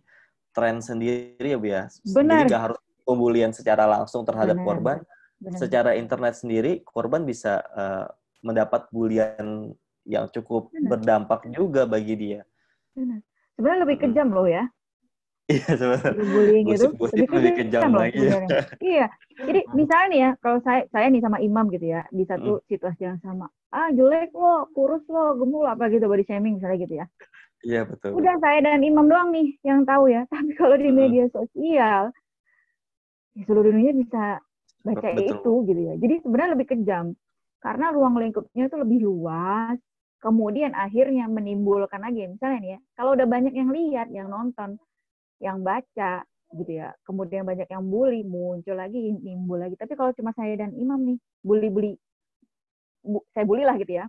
tren sendiri ya Bu ya. Jadi nggak harus pembulian secara langsung terhadap korban. Secara internet sendiri korban bisa mendapat bulian yang cukup berdampak juga bagi dia. Sebenarnya lebih kejam loh ya. Iya sebenarnya. Bullying itu lebih kejam loh lagi. Sebenarnya. Iya. Jadi misalnya nih ya, kalau saya nih sama Imam gitu ya, di satu situasi yang sama. Jelek lo, kurus lo, gemuk apa gitu, body shaming misalnya gitu ya. Iya betul. Udah saya dan Imam doang nih yang tahu ya. Tapi kalau di media sosial, ya seluruh dunia bisa baca itu gitu ya. Jadi sebenarnya lebih kejam. Karena ruang lingkupnya itu lebih luas. Kemudian akhirnya menimbulkan lagi, misalnya nih ya, kalau udah banyak yang lihat, yang nonton, yang baca gitu ya, kemudian banyak yang bully, muncul lagi, timbul lagi. Tapi kalau cuma saya dan Imam nih saya bully lah gitu ya,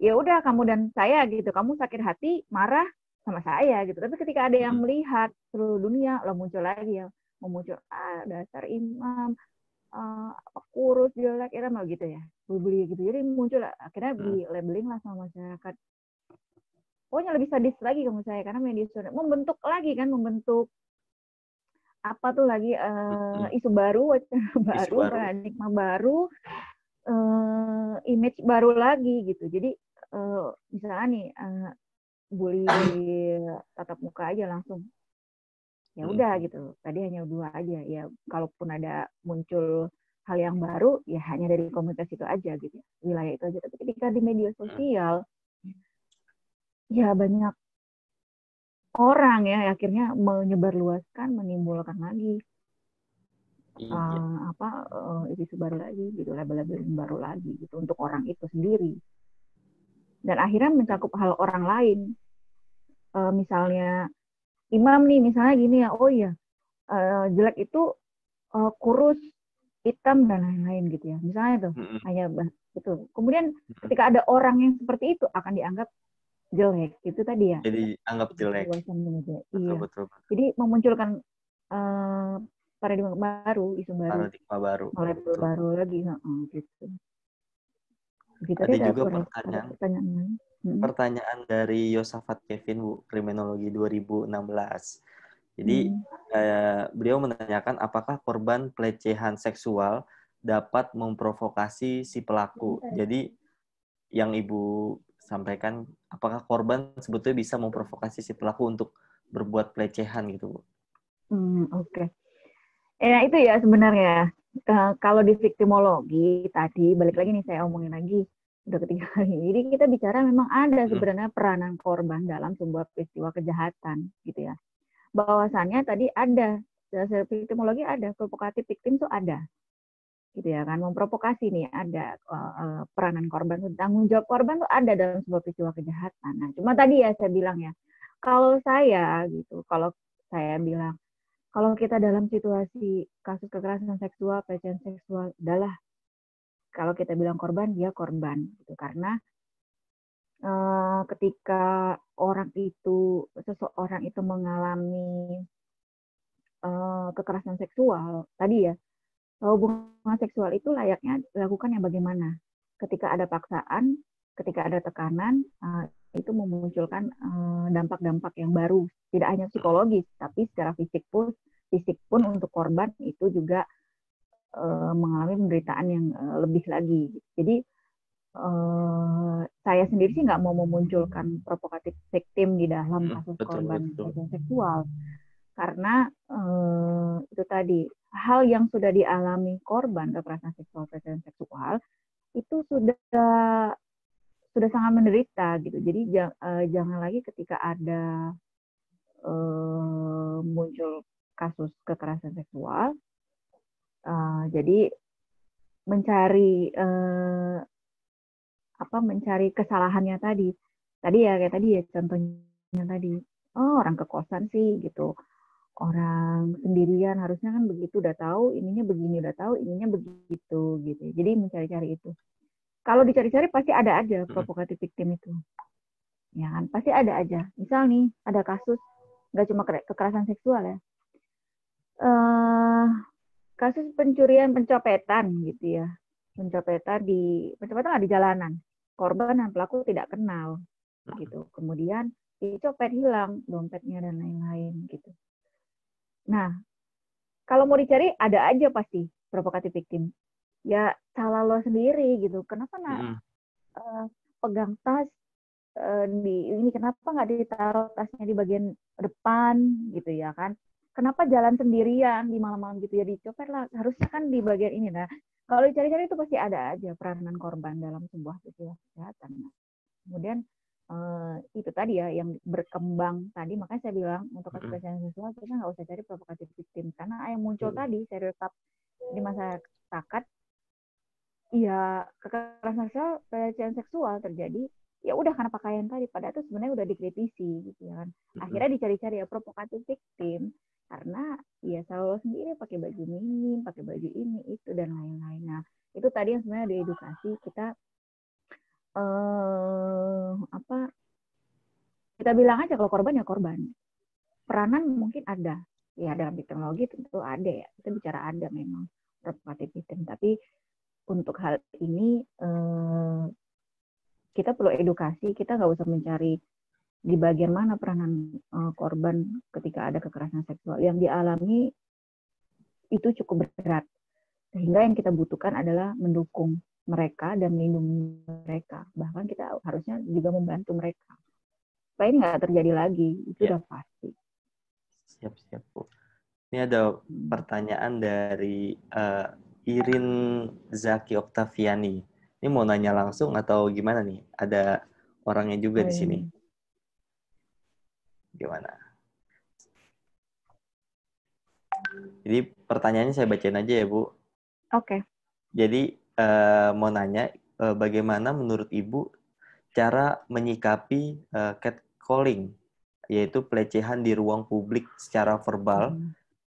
ya udah kamu dan saya gitu, kamu sakit hati marah sama saya gitu. Tapi ketika ada yang melihat seluruh dunia, lo muncul lagi ya, memuncul dasar Imam kurus, jelek, malah gitu ya, bully gitu. Jadi muncul akhirnya di labeling lah sama masyarakat. Pokoknya lebih sadis lagi kamu saya karena media sosial membentuk apa tuh lagi isu baru, wacana baru, paradigma baru, image baru lagi gitu. Jadi misalnya nih bully tatap muka aja langsung ya udah gitu. Tadi hanya 2 aja ya. Kalaupun ada muncul hal yang baru ya hanya dari komunitas itu aja gitu, wilayah itu aja. Tapi ketika di media sosial ya banyak orang ya akhirnya menyebarluaskan, menimbulkan lagi isu baru lagi gitu, label-label baru lagi gitu untuk orang itu sendiri. Dan akhirnya mencakup hal orang lain. Misalnya imam nih, misalnya gini ya, oh iya jelek itu kurus, hitam dan lain-lain gitu ya. Misalnya tuh hanya itu. Kemudian ketika ada orang yang seperti itu akan dianggap jelek itu tadi ya. Jadi anggap jelek. Iya. Betul. Jadi memunculkan paradigma baru, isu baru, label baru lagi, gitu. Ada juga pertanyaan dari Yosafat Kevin, Bu, Kriminologi 2016. Jadi beliau menanyakan apakah korban pelecehan seksual dapat memprovokasi si pelaku. Jadi yang Ibu sampaikan, apakah korban sebetulnya bisa memprovokasi si pelaku untuk berbuat pelecehan gitu, Bu? Oke. Nah itu ya sebenarnya kalau di viktimologi tadi balik lagi nih saya omongin lagi udah ketiga kali. Jadi kita bicara memang ada sebenarnya peranan korban dalam sebuah peristiwa kejahatan gitu ya. Bahwasannya tadi ada dasar viktimologi ada provokatif victim tuh ada gitu ya kan, memprovokasi nih ada peranan korban, tanggung jawab korban tuh ada dalam sebuah peristiwa kejahatan. Nah cuma tadi ya saya bilang ya kalau saya bilang kalau kita dalam situasi kasus kekerasan seksual, pelecehan seksual, adalah kalau kita bilang korban, dia korban. Gitu. Karena ketika seseorang itu mengalami kekerasan seksual, tadi ya, hubungan seksual itu layaknya dilakukan yang bagaimana? Ketika ada paksaan, ketika ada tekanan, itu memunculkan dampak-dampak yang baru. Tidak hanya psikologis, tapi secara fisik pun untuk korban itu juga mengalami penderitaan yang lebih lagi. Jadi saya sendiri sih nggak mau memunculkan provokatif victim di dalam kasus korban pelecehan seksual. Karena itu tadi, hal yang sudah dialami korban kekerasan seksual, pelecehan seksual, itu sudah sangat menderita gitu. Jadi jangan lagi ketika ada muncul kasus kekerasan seksual, jadi mencari kesalahannya tadi ya kayak tadi ya contohnya tadi, orang kekosan sih gitu, orang sendirian harusnya kan begitu, udah tahu ininya begini, udah tahu ininya begitu gitu. Jadi mencari-cari itu. Kalau dicari-cari pasti ada aja provokatif victim itu. Ya kan, pasti ada aja. Misal nih, ada kasus nggak cuma kekerasan seksual ya. Kasus pencopetan gitu ya. Pencopetan di jalanan. Korban dan pelaku tidak kenal gitu. Kemudian dicopet, hilang dompetnya dan lain-lain gitu. Nah, kalau mau dicari ada aja pasti provokatif victim. Ya salah lo sendiri gitu. Kenapa pegang tas ini kenapa nggak ditaruh tasnya di bagian depan gitu ya kan? Kenapa jalan sendirian di malam-malam gitu ya, dicopet lah, harusnya kan di bagian ini. Nah, kalau dicari-cari itu pasti ada aja peranan korban dalam sebuah peristiwa kejahatan. Nah, kemudian itu tadi ya yang berkembang tadi, makanya saya bilang untuk kasus pelecehan seksual kita nggak usah cari provokatif victim karena yang muncul tadi stereotip di masyarakat ya kekerasan seksual, pelecehan seksual terjadi ya udah karena pakaian tadi, padahal itu sebenarnya udah dikritisi gitu ya kan. Akhirnya dicari-cari ya provokatif victim karena ya selalu sendiri pakai baju minim, pakai baju ini itu dan lain-lain. Nah itu tadi yang sebenarnya diedukasi kita kita bilang aja kalau korban ya korban, peranan mungkin ada ya dalam teknologi tentu ada ya, kita bicara ada memang provokatif victim. Tapi untuk hal ini kita perlu edukasi, kita nggak usah mencari di bagian mana peranan korban ketika ada kekerasan seksual yang dialami itu cukup berat. Sehingga yang kita butuhkan adalah mendukung mereka dan melindungi mereka. Bahkan kita harusnya juga membantu mereka. Supaya ini nggak terjadi lagi, itu udah pasti. Siap, Bu. Ini ada pertanyaan dari Irin Zaki Oktaviani. Ini mau nanya langsung atau gimana nih? Ada orangnya juga di sini. Gimana? Jadi pertanyaannya saya bacain aja ya, Bu. Oke. Jadi mau nanya, bagaimana menurut Ibu cara menyikapi catcalling, yaitu pelecehan di ruang publik secara verbal,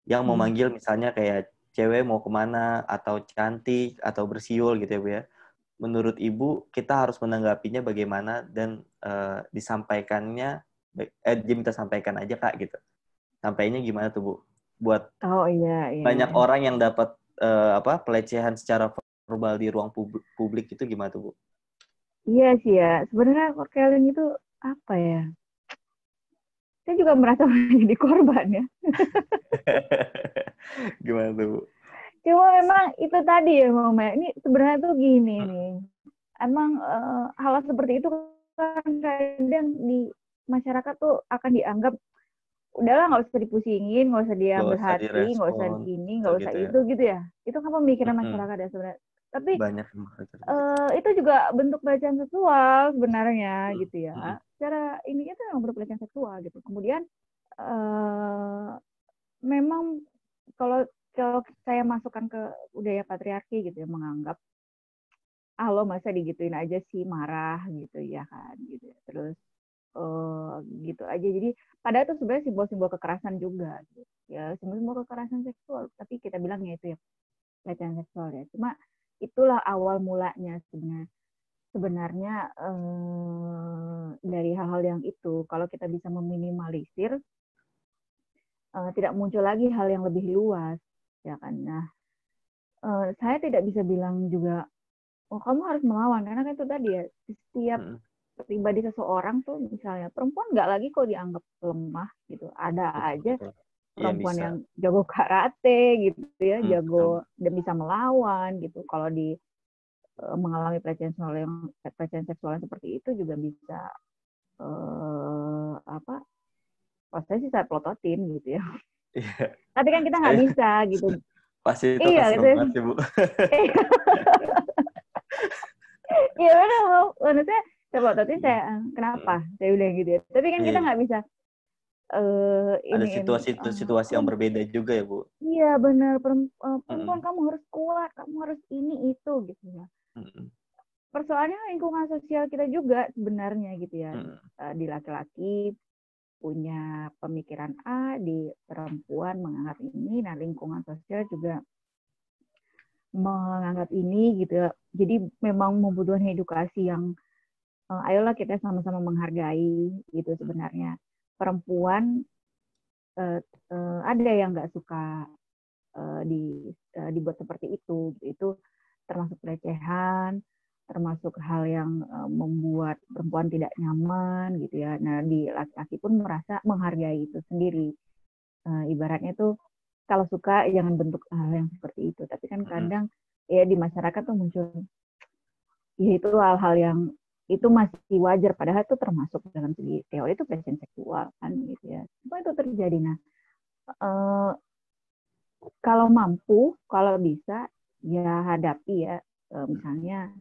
yang memanggil misalnya kayak cewek mau kemana, atau cantik, atau bersiul gitu ya, Bu ya. Menurut Ibu, kita harus menanggapinya bagaimana dan disampaikannya, diminta sampaikan aja Kak gitu. Sampainya gimana tuh Bu? Buat banyak orang yang dapat pelecehan secara verbal di ruang publik itu gimana tuh Bu? Iya sih ya, sebenarnya catcalling itu apa ya? Saya juga merasa menjadi korban ya. Gimana tuh Bu? Cuma memang itu tadi ya Mama, ini sebenarnya tuh gini nih. Emang hal seperti itu kan kadang di masyarakat tuh akan dianggap udahlah nggak usah dipusingin, nggak usah diambil hati, nggak usah ini, nggak usah gitu itu ya. Itu kan pemikiran masyarakat ya sebenarnya. Tapi banyak itu juga bentuk pelecehan seksual sebenarnya gitu ya. Secara ini itu memang bentuk pelecehan seksual gitu. Kemudian memang kalau saya masukkan ke budaya patriarki gitu ya, menganggap lo masa digituin aja sih, marah gitu ya kan gitu. Terus gitu aja. Jadi padahal itu sebenarnya simbol-simbol kekerasan juga gitu. Ya, simbol-simbol kekerasan seksual, tapi kita bilangnya itu ya pelecehan seksual ya. Cuma itulah awal mulanya sebenarnya dari hal-hal yang itu. Kalau kita bisa meminimalisir, tidak muncul lagi hal yang lebih luas ya kan. Nah, saya tidak bisa bilang juga kamu harus melawan, karena kan itu tadi ya, setiap pribadi seseorang tuh, misalnya perempuan nggak lagi kok dianggap lemah gitu, ada aja perempuan yang jago karate gitu ya, jago dan bisa melawan gitu. Kalau di mengalami pelecehan seksual yang seperti itu juga bisa saya sih saya pelototin gitu ya. Tapi kan kita nggak bisa gitu. Pasti itu gitu. Banget, Bu. Iya benar, maksudnya saya pelototin, saya kenapa saya udah gitu ya. Tapi kan kita nggak bisa ada situasi yang berbeda juga ya Bu. Iya benar, perempuan kamu harus kuat, kamu harus ini itu gitu ya. Persoalannya lingkungan sosial kita juga sebenarnya gitu ya. Di laki-laki punya pemikiran A, di perempuan menganggap ini, nah lingkungan sosial juga menganggap ini gitu ya. Jadi memang membutuhkan edukasi yang ayolah kita sama-sama menghargai gitu sebenarnya. Perempuan ada yang nggak suka dibuat seperti itu. Itu termasuk pelecehan, termasuk hal yang membuat perempuan tidak nyaman gitu ya. Nah, di laki-laki pun merasa menghargai itu sendiri. Ibaratnya tuh kalau suka jangan bentuk hal yang seperti itu. Tapi kan kadang ya di masyarakat tuh muncul ya itu hal-hal yang itu masih wajar, padahal itu termasuk dalam segi teori itu pelecehan seksual kan gitu ya. Cuma itu terjadi. Nah, kalau mampu, kalau bisa ya hadapi ya, misalnya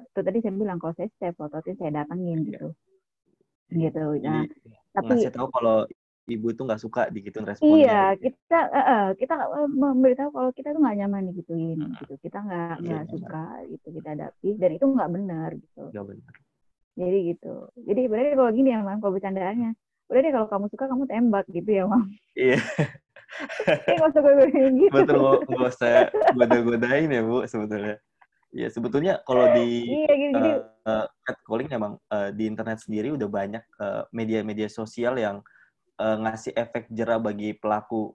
itu tadi saya bilang kalau saya fototin, saya datengin gitu. Gitu. Nah, tapi ngasih tahu kalau ibu itu nggak suka digituin responnya. Iya, kita memberitahu kalau kita tuh nggak nyaman digituin gitu. Kita nggak suka gitu, kita hadapi, dan itu nggak benar gitu. Nggak benar. Jadi gitu. Jadi berarti kalau gini ya, Mam, kalau bercandaannya, berarti kalau kamu suka kamu tembak gitu ya, Mam. Iya. Nggak usah godain gitu. Betul, nggak usah goda-godain ya Bu sebetulnya. Ya sebetulnya kalau di catcalling memang di internet sendiri udah banyak media-media sosial yang ngasih efek jera bagi pelaku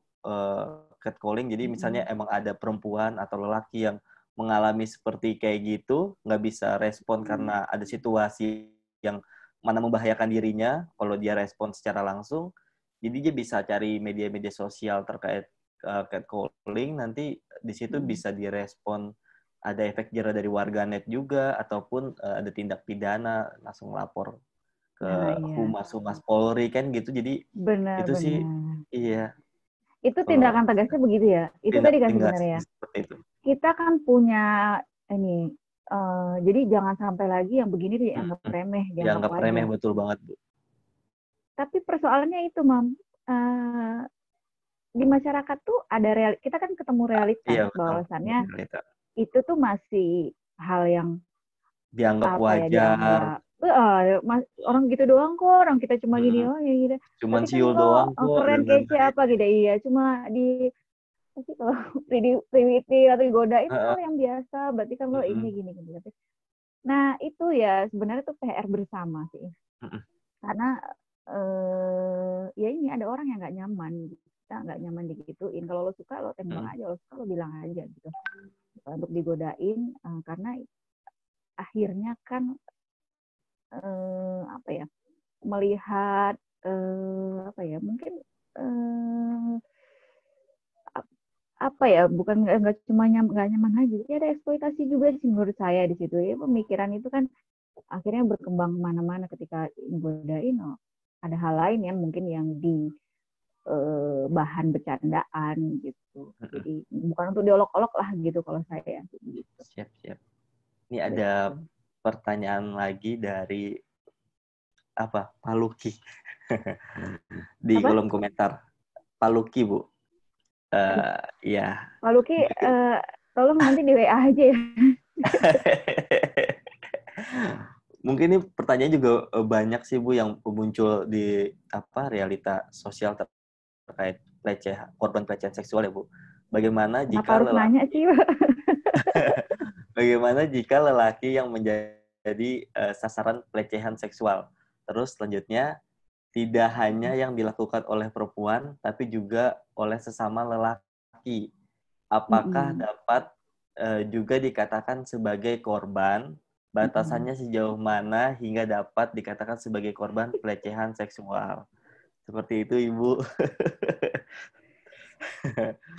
catcalling. Jadi misalnya emang ada perempuan atau lelaki yang mengalami seperti kayak gitu, nggak bisa respon karena ada situasi yang mana membahayakan dirinya. Kalau dia respon secara langsung, jadi dia bisa cari media-media sosial terkait catcalling. Nanti di situ bisa direspon, ada efek jera dari warganet juga, ataupun ada tindak pidana, langsung lapor ke Iya. Humas Polri kan gitu. Jadi itu sih, Benar-benar. iya, Itu kalau tindakan tegasnya begitu ya. Itu tindak tadi kan tegas sebenarnya ya. seperti itu. Kita kan punya ini, jadi jangan sampai lagi yang begini dianggap remeh, dianggap Dianggap remeh, wajar. betul banget, Bu. Tapi persoalannya itu, Mam, di masyarakat tuh ada kita kan ketemu realitas Iya, betul. bahwasannya Realita. itu tuh masih hal yang Dianggap apa ya, wajar, dianggap orang gitu doang kok, orang kita cuma gini oh ya gitu. cuman Tapi kan siul lo doang kok, dan keren kece lain-lain. apa gitu, iya cuma di pasti kalau priwitin atau digodain itu hal yang biasa, berarti kan lo ini gini gini. Nah itu ya sebenarnya tuh PR bersama sih, karena ya ini ada orang yang nggak nyaman, kita nggak nyaman digituin. Kalau lo suka lo tembak aja, lo suka lo bilang aja gitu. Untuk digodain karena akhirnya kan apa ya, melihat apa ya, mungkin apa ya, bukan nggak cuma nggak nyaman aja, ya ada eksploitasi juga sih menurut saya di situ ya. Pemikiran itu kan akhirnya berkembang kemana-mana ketika godain ada hal lain yang mungkin yang di bahan bercandaan gitu. Jadi bukan untuk diolok-olok lah gitu kalau saya gitu. Siap. Ini ada pertanyaan lagi dari Pak Luki di Apa? kolom komentar. Pak Luki, Bu. Ya. Pak Luki, tolong nanti di WA aja ya. Mungkin ini pertanyaan juga banyak sih, Bu, yang muncul di realita sosial terkait korban pelecehan seksual ya, Bu. Bagaimana Kenapa jika harus nanya lelaki sih? Bagaimana jika lelaki yang menjadi sasaran pelecehan seksual? Terus selanjutnya, tidak hanya yang dilakukan oleh perempuan, tapi juga oleh sesama lelaki. Apakah dapat juga dikatakan sebagai korban? Batasannya sejauh mana hingga dapat dikatakan sebagai korban pelecehan seksual? Seperti itu, Ibu.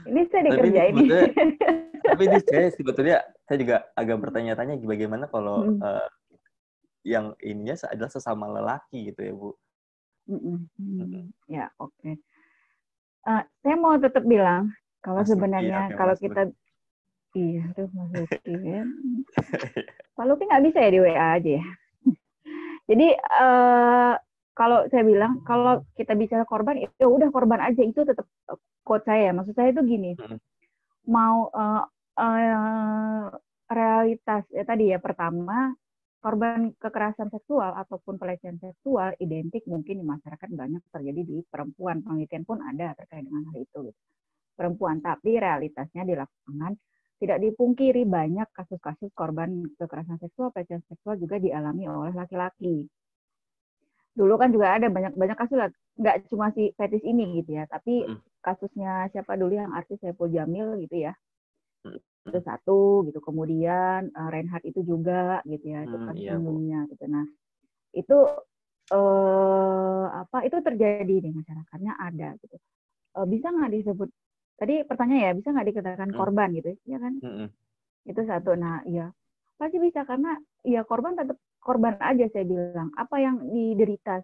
Ini saya Tapi ini dikerjain nih. sebetulnya saya juga agak bertanya-tanya bagaimana kalau yang ininya adalah sesama lelaki gitu ya, Bu. Ya, oke. Saya mau tetap bilang kalau Mas Luki, sebenarnya oke, kalau Mas kita Luki. iya tuh Mas Luki ya. Pak Luki nggak bisa ya di WA aja ya. Jadi kalau saya bilang kalau kita bicara korban ya udah korban aja, itu tetap quote saya. Maksud saya itu gini, mau realitas ya tadi ya, pertama korban kekerasan seksual ataupun pelecehan seksual identik mungkin di masyarakat banyak terjadi di perempuan. Penelitian pun ada terkait dengan hal itu. Perempuan, tapi realitasnya di lapangan tidak dipungkiri banyak kasus-kasus korban kekerasan seksual, pelecehan seksual juga dialami oleh laki-laki. Dulu kan juga ada banyak kasus, nggak cuma si fetis ini gitu ya, tapi kasusnya siapa dulu yang artis Saipul Jamil gitu ya, itu satu gitu. Kemudian Reinhardt itu juga gitu ya, itu kasus sebelumnya gitu. Nah itu itu terjadi di masyarakatnya ada gitu. Bisa nggak disebut tadi pertanyaan ya, bisa nggak dikatakan korban gitu ya kan? Itu satu. Nah ya pasti bisa, karena ya korban tetap korban aja saya bilang. Apa yang diderita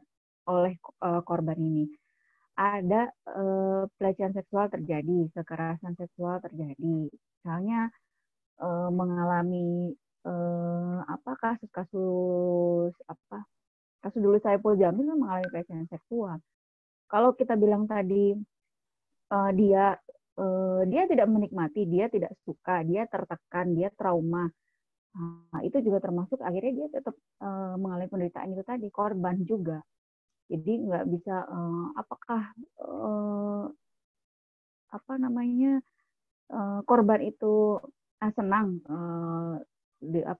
oleh korban ini? Ada pelecehan seksual terjadi, kekerasan seksual terjadi, misalnya mengalami kasus dulu Saipul Jamil mengalami pelecehan seksual. Kalau kita bilang tadi dia tidak menikmati, dia tidak suka, dia tertekan, dia trauma, itu juga termasuk akhirnya dia tetap mengalami penderitaan itu tadi, korban juga. Jadi nggak bisa apakah korban itu senang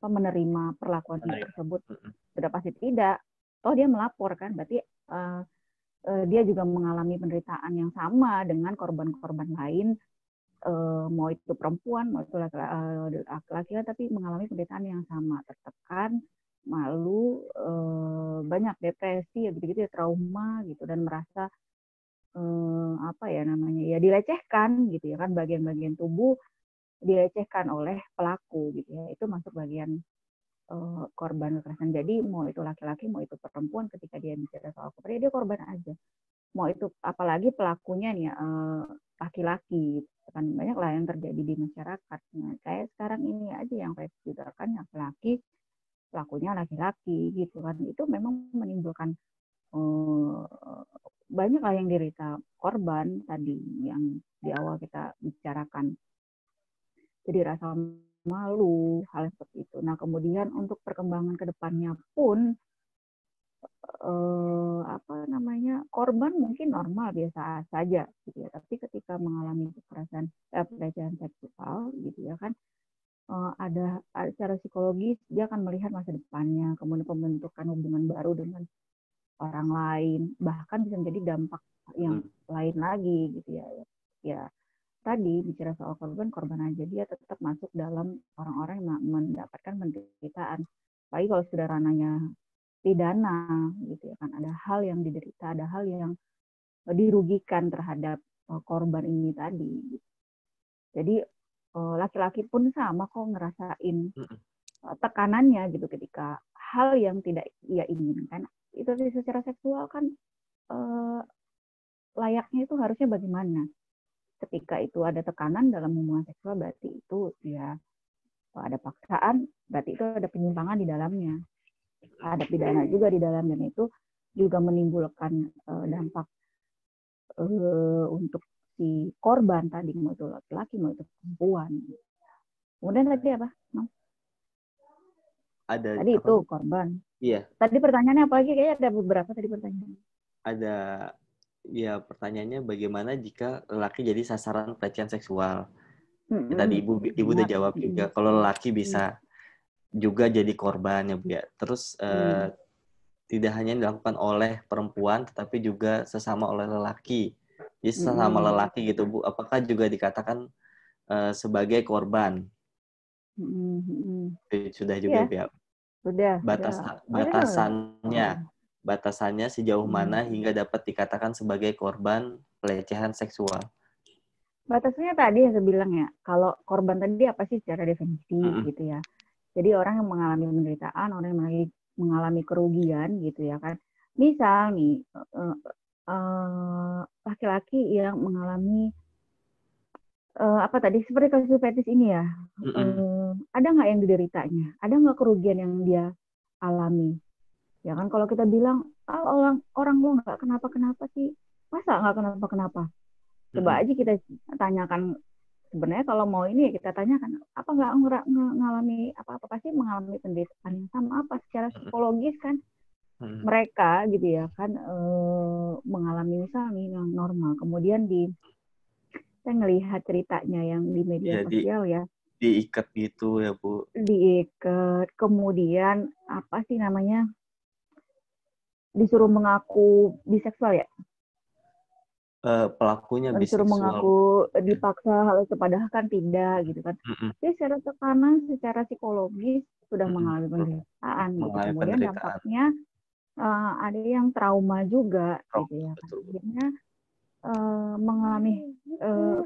menerima perlakuan tersebut. Sudah pasti tidak. Toh dia melapor kan, berarti dia juga mengalami penderitaan yang sama dengan korban-korban lain, mau itu perempuan, mau itu laki-laki, tapi mengalami penderitaan yang sama, tertekan, malu, banyak depresi, ya gitu-gitu, ya, trauma gitu, dan merasa apa ya namanya, ya dilecehkan gitu ya kan, bagian-bagian tubuh dilecehkan oleh pelaku gitu ya, itu masuk bagian korban kekerasan. Jadi mau itu laki-laki, mau itu perempuan, ketika dia bicara soal kekerasan, dia korban aja. Mau itu apalagi pelakunya nih laki-laki, kan banyak lah yang terjadi di masyarakat. Nah, kayak sekarang ini aja yang rape juga kan laki-laki, pelakunya laki-laki gitu kan, itu memang menimbulkan banyak lah yang derita korban tadi yang di awal kita bicarakan. Jadi rasa malu, hal seperti itu. Nah, kemudian untuk perkembangan ke depannya pun apa namanya, korban mungkin normal biasa saja gitu ya, tapi ketika mengalami kekerasan pelecehan seksual gitu ya kan, ada secara psikologis dia akan melihat masa depannya, kemudian pembentukan hubungan baru dengan orang lain, bahkan bisa menjadi dampak yang lain lagi gitu ya. Ya tadi bicara soal korban aja, dia tetap masuk dalam orang-orang yang mendapatkan penderitaan. Apalagi kalau sudah ranahnya pidana gitu ya kan, ada hal yang diderita, ada hal yang dirugikan terhadap korban ini tadi. Jadi laki-laki pun sama kok ngerasain tekanannya gitu ketika hal yang tidak ia inginkan. Itu secara seksual kan layaknya itu harusnya bagaimana? Ketika itu ada tekanan dalam hubungan seksual, berarti itu ya ada paksaan, berarti itu ada penyimpangan di dalamnya. Ada pidana juga di dalamnya, dan itu juga menimbulkan dampak untuk si korban tadi, mau itu laki-laki, mau itu perempuan. Kemudian tadi apa? Ada tadi apa? Itu korban. Iya. Tadi pertanyaannya apa lagi? Kayaknya ada beberapa tadi pertanyaan. Ada, ya pertanyaannya bagaimana jika lelaki jadi sasaran pelecehan seksual? Ya, tadi ibu udah jawab juga. Kalau lelaki bisa juga jadi korban ya Bu ya. Terus tidak hanya dilakukan oleh perempuan, tetapi juga sesama oleh lelaki. Jadi sesama lelaki gitu Bu, apakah juga dikatakan sebagai korban? Sudah juga Bu ya. Sudah. Batasannya sejauh mana hingga dapat dikatakan sebagai korban pelecehan seksual? Batasnya tadi yang saya bilang ya, kalau korban tadi apa sih secara definisi gitu ya. Jadi orang yang mengalami penderitaan, orang yang mengalami kerugian gitu ya kan. Misal nih, laki-laki yang mengalami apa tadi, seperti kasus fetis ini ya, ada nggak yang dideritanya? Ada nggak kerugian yang dia alami? Ya kan, kalau kita bilang orang lo nggak kenapa-kenapa sih, masa nggak kenapa-kenapa? Coba aja kita tanyakan, sebenarnya kalau mau ini ya kita tanyakan, apa nggak mengalami apa-apa, pasti mengalami penderitaan yang sama, apa secara psikologis kan mereka gitu ya kan, mengalami misalnya yang normal, kemudian saya ngelihat ceritanya yang di media sosial ya, diikat gitu ya Bu, diikat, kemudian apa sih namanya, disuruh mengaku biseksual ya, pelakunya disuruh biseksual, mengaku dipaksa hal itu, padahal kan tidak gitu kan. Jadi secara tekanan, secara psikologis sudah mengalami penderitaan gitu. Kemudian dampaknya ada yang trauma juga gitu ya kan. Akhirnya mengalami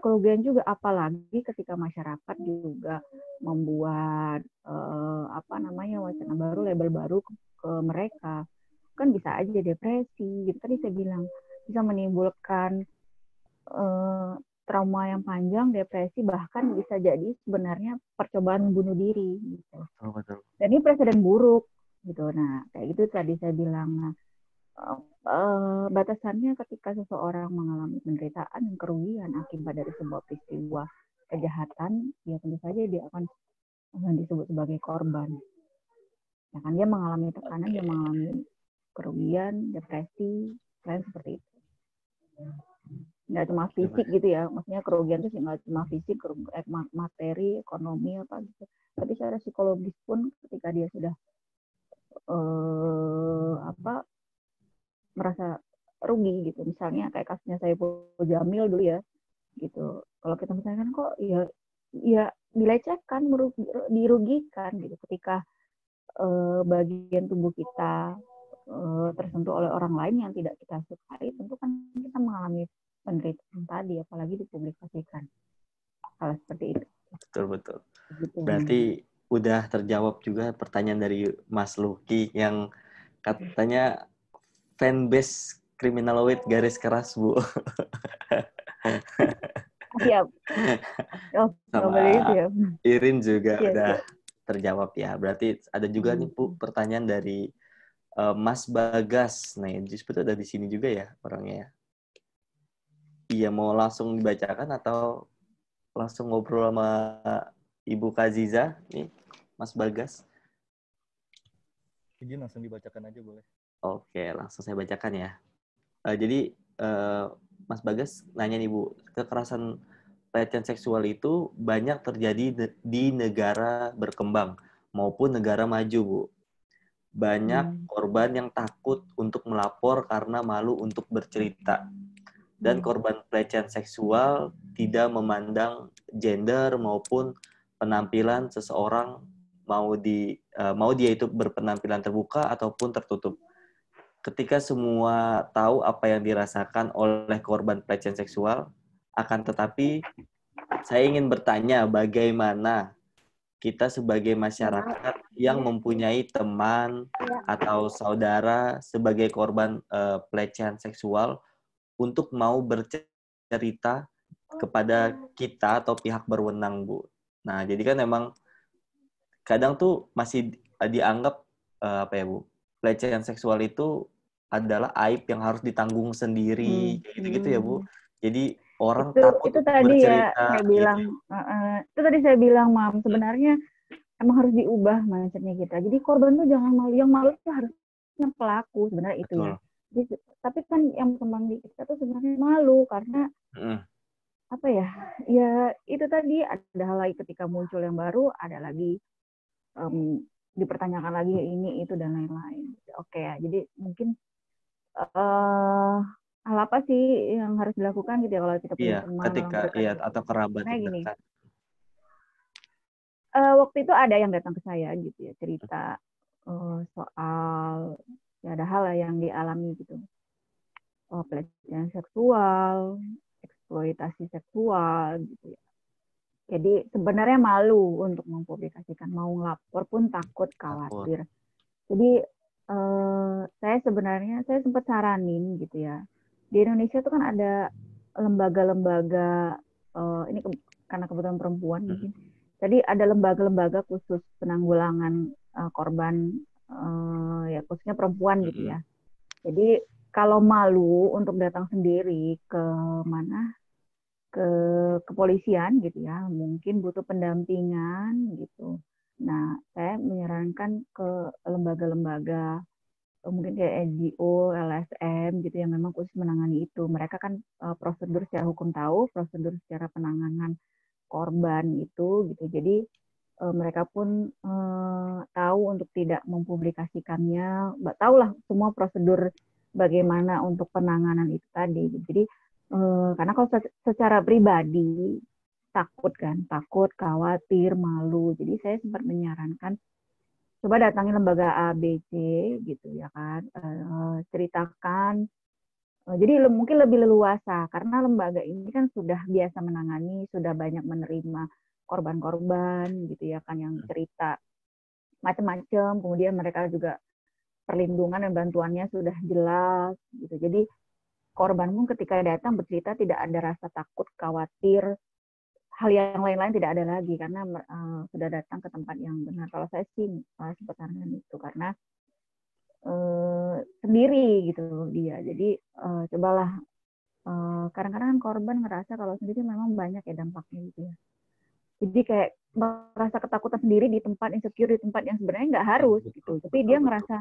kerugian juga, apalagi ketika masyarakat juga membuat apa namanya, wacana baru, label baru ke mereka, kan bisa aja depresi gitu. Tadi saya bilang bisa menimbulkan trauma yang panjang, depresi, bahkan bisa jadi sebenarnya percobaan bunuh diri gitu. Dan ini presiden buruk gitu. Nah, kayak gitu tadi saya bilang. Nah, batasannya ketika seseorang mengalami penderitaan dan kerugian akibat dari sebuah peristiwa kejahatan, ya tentu saja dia akan disebut sebagai korban. Ya kan, dia mengalami tekanan, dia mengalami kerugian, depresi, lain seperti itu. Nggak cuma fisik gitu ya, maksudnya kerugian itu nggak cuma fisik, materi, ekonomi apa gitu, tapi secara psikologis pun ketika dia sudah merasa rugi gitu. Misalnya kayak kasusnya Saiful Jamil dulu ya, gitu. Kalau kita misalkan kok ya dilecehkan, dirugikan gitu ketika bagian tubuh kita tersentuh oleh orang lain yang tidak kita sukai, tentu kan kita mengalami penderitaan tadi, apalagi dipublikasikan hal seperti itu. Betul. Gitu. Berarti udah terjawab juga pertanyaan dari Mas Luki yang katanya fanbase Criminaloid garis keras, Bu. Siap. Oh, nggak Sama boleh siap. Irin juga Siap, udah siap. terjawab ya. Berarti ada juga nih, Bu, pertanyaan dari Mas Bagas. Nah, sebetulnya ada di sini juga ya orangnya ya. Iya, mau langsung dibacakan atau langsung ngobrol sama Ibu Kaziza nih, Mas Bagas? Izin langsung dibacakan aja boleh. Oke, langsung saya bacakan ya. Jadi Mas Bagas nanya nih, Bu, kekerasan pelecehan seksual itu banyak terjadi di negara berkembang maupun negara maju, Bu. Banyak korban yang takut untuk melapor karena malu untuk bercerita. Dan korban pelecehan seksual tidak memandang gender maupun penampilan seseorang, mau dia itu berpenampilan terbuka ataupun tertutup. Ketika semua tahu apa yang dirasakan oleh korban pelecehan seksual, akan tetapi saya ingin bertanya bagaimana kita sebagai masyarakat yang mempunyai teman atau saudara sebagai korban pelecehan seksual untuk mau bercerita kepada kita atau pihak berwenang, Bu. Nah, jadi kan memang kadang tuh masih dianggap apa ya, Bu? Pelecehan seksual itu adalah aib yang harus ditanggung sendiri, kayak gitu-gitu ya, Bu. Jadi orang takut Itu untuk tadi ya bercerita saya gitu. bilang, itu tadi saya bilang, Mam, sebenarnya emang harus diubah mindsetnya kita. Jadi korban tuh jangan malu, yang malu tuh harusnya pelaku sebenarnya. Betul. Itu ya. Jadi, tapi kan yang teman di kita tuh sebenarnya malu karena apa ya? Ya itu tadi ada hal lagi ketika muncul yang baru, ada lagi dipertanyakan lagi ini itu dan lain-lain. Oke ya. Jadi mungkin hal apa sih yang harus dilakukan gitu ya kalau kita punya teman ketika orang terdekat atau kerabat terdekat. Waktu itu ada yang datang ke saya gitu ya, cerita soal ya ada hal yang dialami gitu, pelecehan seksual, eksploitasi seksual gitu ya. Jadi sebenarnya malu untuk mempublikasikan, mau ngelapor pun takut, khawatir. Jadi saya sempat saranin gitu ya. Di Indonesia tuh kan ada lembaga-lembaga, ini karena kebetulan perempuan mungkin. Jadi ada lembaga-lembaga khusus penanggulangan korban, ya khususnya perempuan gitu ya. Jadi kalau malu untuk datang sendiri ke mana, ke kepolisian gitu ya, mungkin butuh pendampingan gitu. Nah, saya menyarankan ke lembaga-lembaga mungkin kayak NGO, LSM gitu yang memang khusus menangani itu. Mereka kan prosedur secara hukum tahu, prosedur secara penanganan korban itu gitu. Jadi mereka pun tahu untuk tidak mempublikasikannya, tahulah semua prosedur bagaimana untuk penanganan itu tadi. Jadi karena kalau secara pribadi takut, khawatir, malu. Jadi saya sempat menyarankan coba datangi lembaga ABC gitu ya kan, ceritakan. Jadi mungkin lebih leluasa karena lembaga ini kan sudah biasa menangani, sudah banyak menerima korban-korban gitu ya kan yang cerita macam-macam. Kemudian mereka juga perlindungan dan bantuannya sudah jelas gitu. Jadi korban pun ketika datang bercerita tidak ada rasa takut, khawatir, hal yang lain-lain tidak ada lagi karena sudah datang ke tempat yang benar. Kalau saya sih sempat sarankan itu karena sendiri gitu dia. Jadi cobalah, kadang-kadang korban ngerasa kalau sendiri memang banyak ya dampaknya gitu ya. Jadi kayak merasa ketakutan sendiri di tempat insecure, di tempat yang sebenarnya nggak harus gitu. Tapi dia ngerasa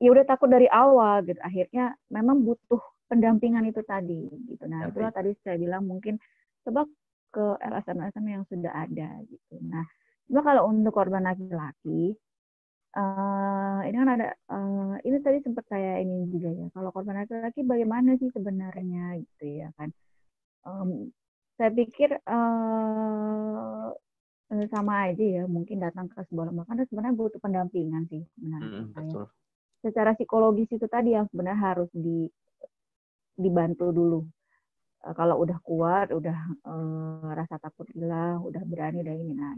ya udah takut dari awal gitu. Akhirnya memang butuh pendampingan itu tadi gitu. Nah, itulah tadi saya bilang mungkin coba ke LSM yang sudah ada gitu. Nah, cuma kalau untuk korban laki-laki ini kan ada ini tadi sempat saya ini juga ya. Kalau korban laki-laki bagaimana sih sebenarnya gitu ya kan? Saya pikir sama aja ya. Mungkin datang ke sebuah lembaga karena sebenarnya butuh pendampingan sih sebenarnya saya. Betul. Secara psikologis itu tadi yang sebenarnya harus dibantu dulu. Kalau udah kuat, udah rasa takut hilang, udah berani, udah ini, nah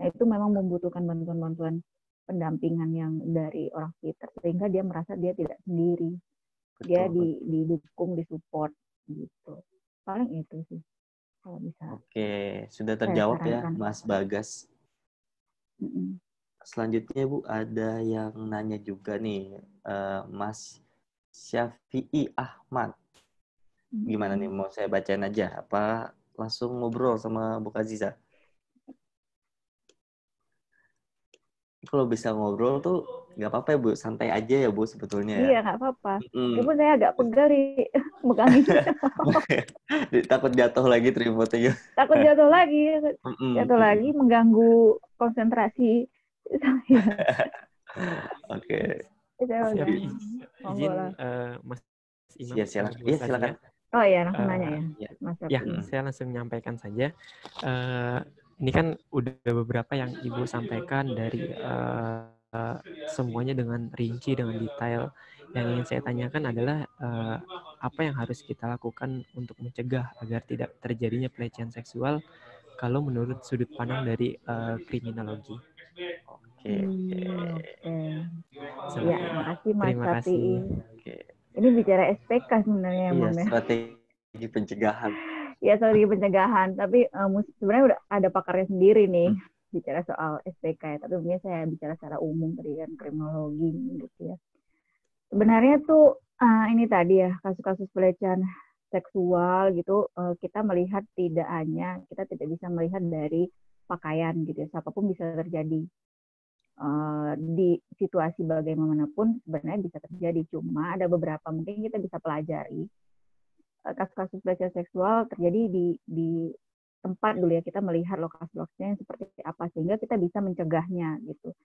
itu memang membutuhkan bantuan-bantuan pendampingan yang dari orang sekitar sehingga dia merasa dia tidak sendiri, Betul, dia didukung, disupport gitu. Paling itu sih kalau bisa. Oke, sudah terjawab ya, sarankan. Mas Bagas. Mm-mm. Selanjutnya Bu, ada yang nanya juga nih, Mas Syafi'i Ahmad. Gimana nih, mau saya bacain aja? Apa langsung ngobrol sama Bu Aziza? Kalau bisa ngobrol tuh nggak apa-apa ya Bu, santai aja ya Bu sebetulnya ya. Iya, nggak apa-apa. Meskipun saya agak pegal di megangin. Takut jatuh lagi remote-nya. Takut jatuh lagi. Jatuh lagi mengganggu konsentrasi saya. Oke. Siap, Monggo lah. Mas Imam, Iya, silakan. Bu Iya, Sazia. silakan. Oh iya, langsung nanya ya. Mas Ya, saya langsung menyampaikan saja. Ini kan udah beberapa yang Ibu sampaikan dari semuanya dengan rinci, dengan detail. Yang ingin saya tanyakan adalah apa yang harus kita lakukan untuk mencegah agar tidak terjadinya pelecehan seksual kalau menurut sudut pandang dari kriminologi. Oke. Ya, makasih Mas Terima kasih. Ini bicara SPK sebenarnya, Iya, Mam ya. strategi pencegahan. Ya, strategi pencegahan. Tapi sebenarnya udah ada pakarnya sendiri nih bicara soal SPK ya. Tapi mungkin saya bicara secara umum tadi kan kriminologi gitu ya. Sebenarnya tuh ini tadi ya kasus-kasus pelecehan seksual gitu kita melihat kita tidak bisa melihat dari pakaian gitu ya. Siapapun bisa terjadi di situasi bagaimanapun sebenarnya bisa terjadi. Cuma ada beberapa mungkin kita bisa pelajari kasus-kasus pelecehan seksual terjadi di tempat dulu ya, kita melihat lokasi-lokasinya seperti apa sehingga kita bisa mencegahnya gitu.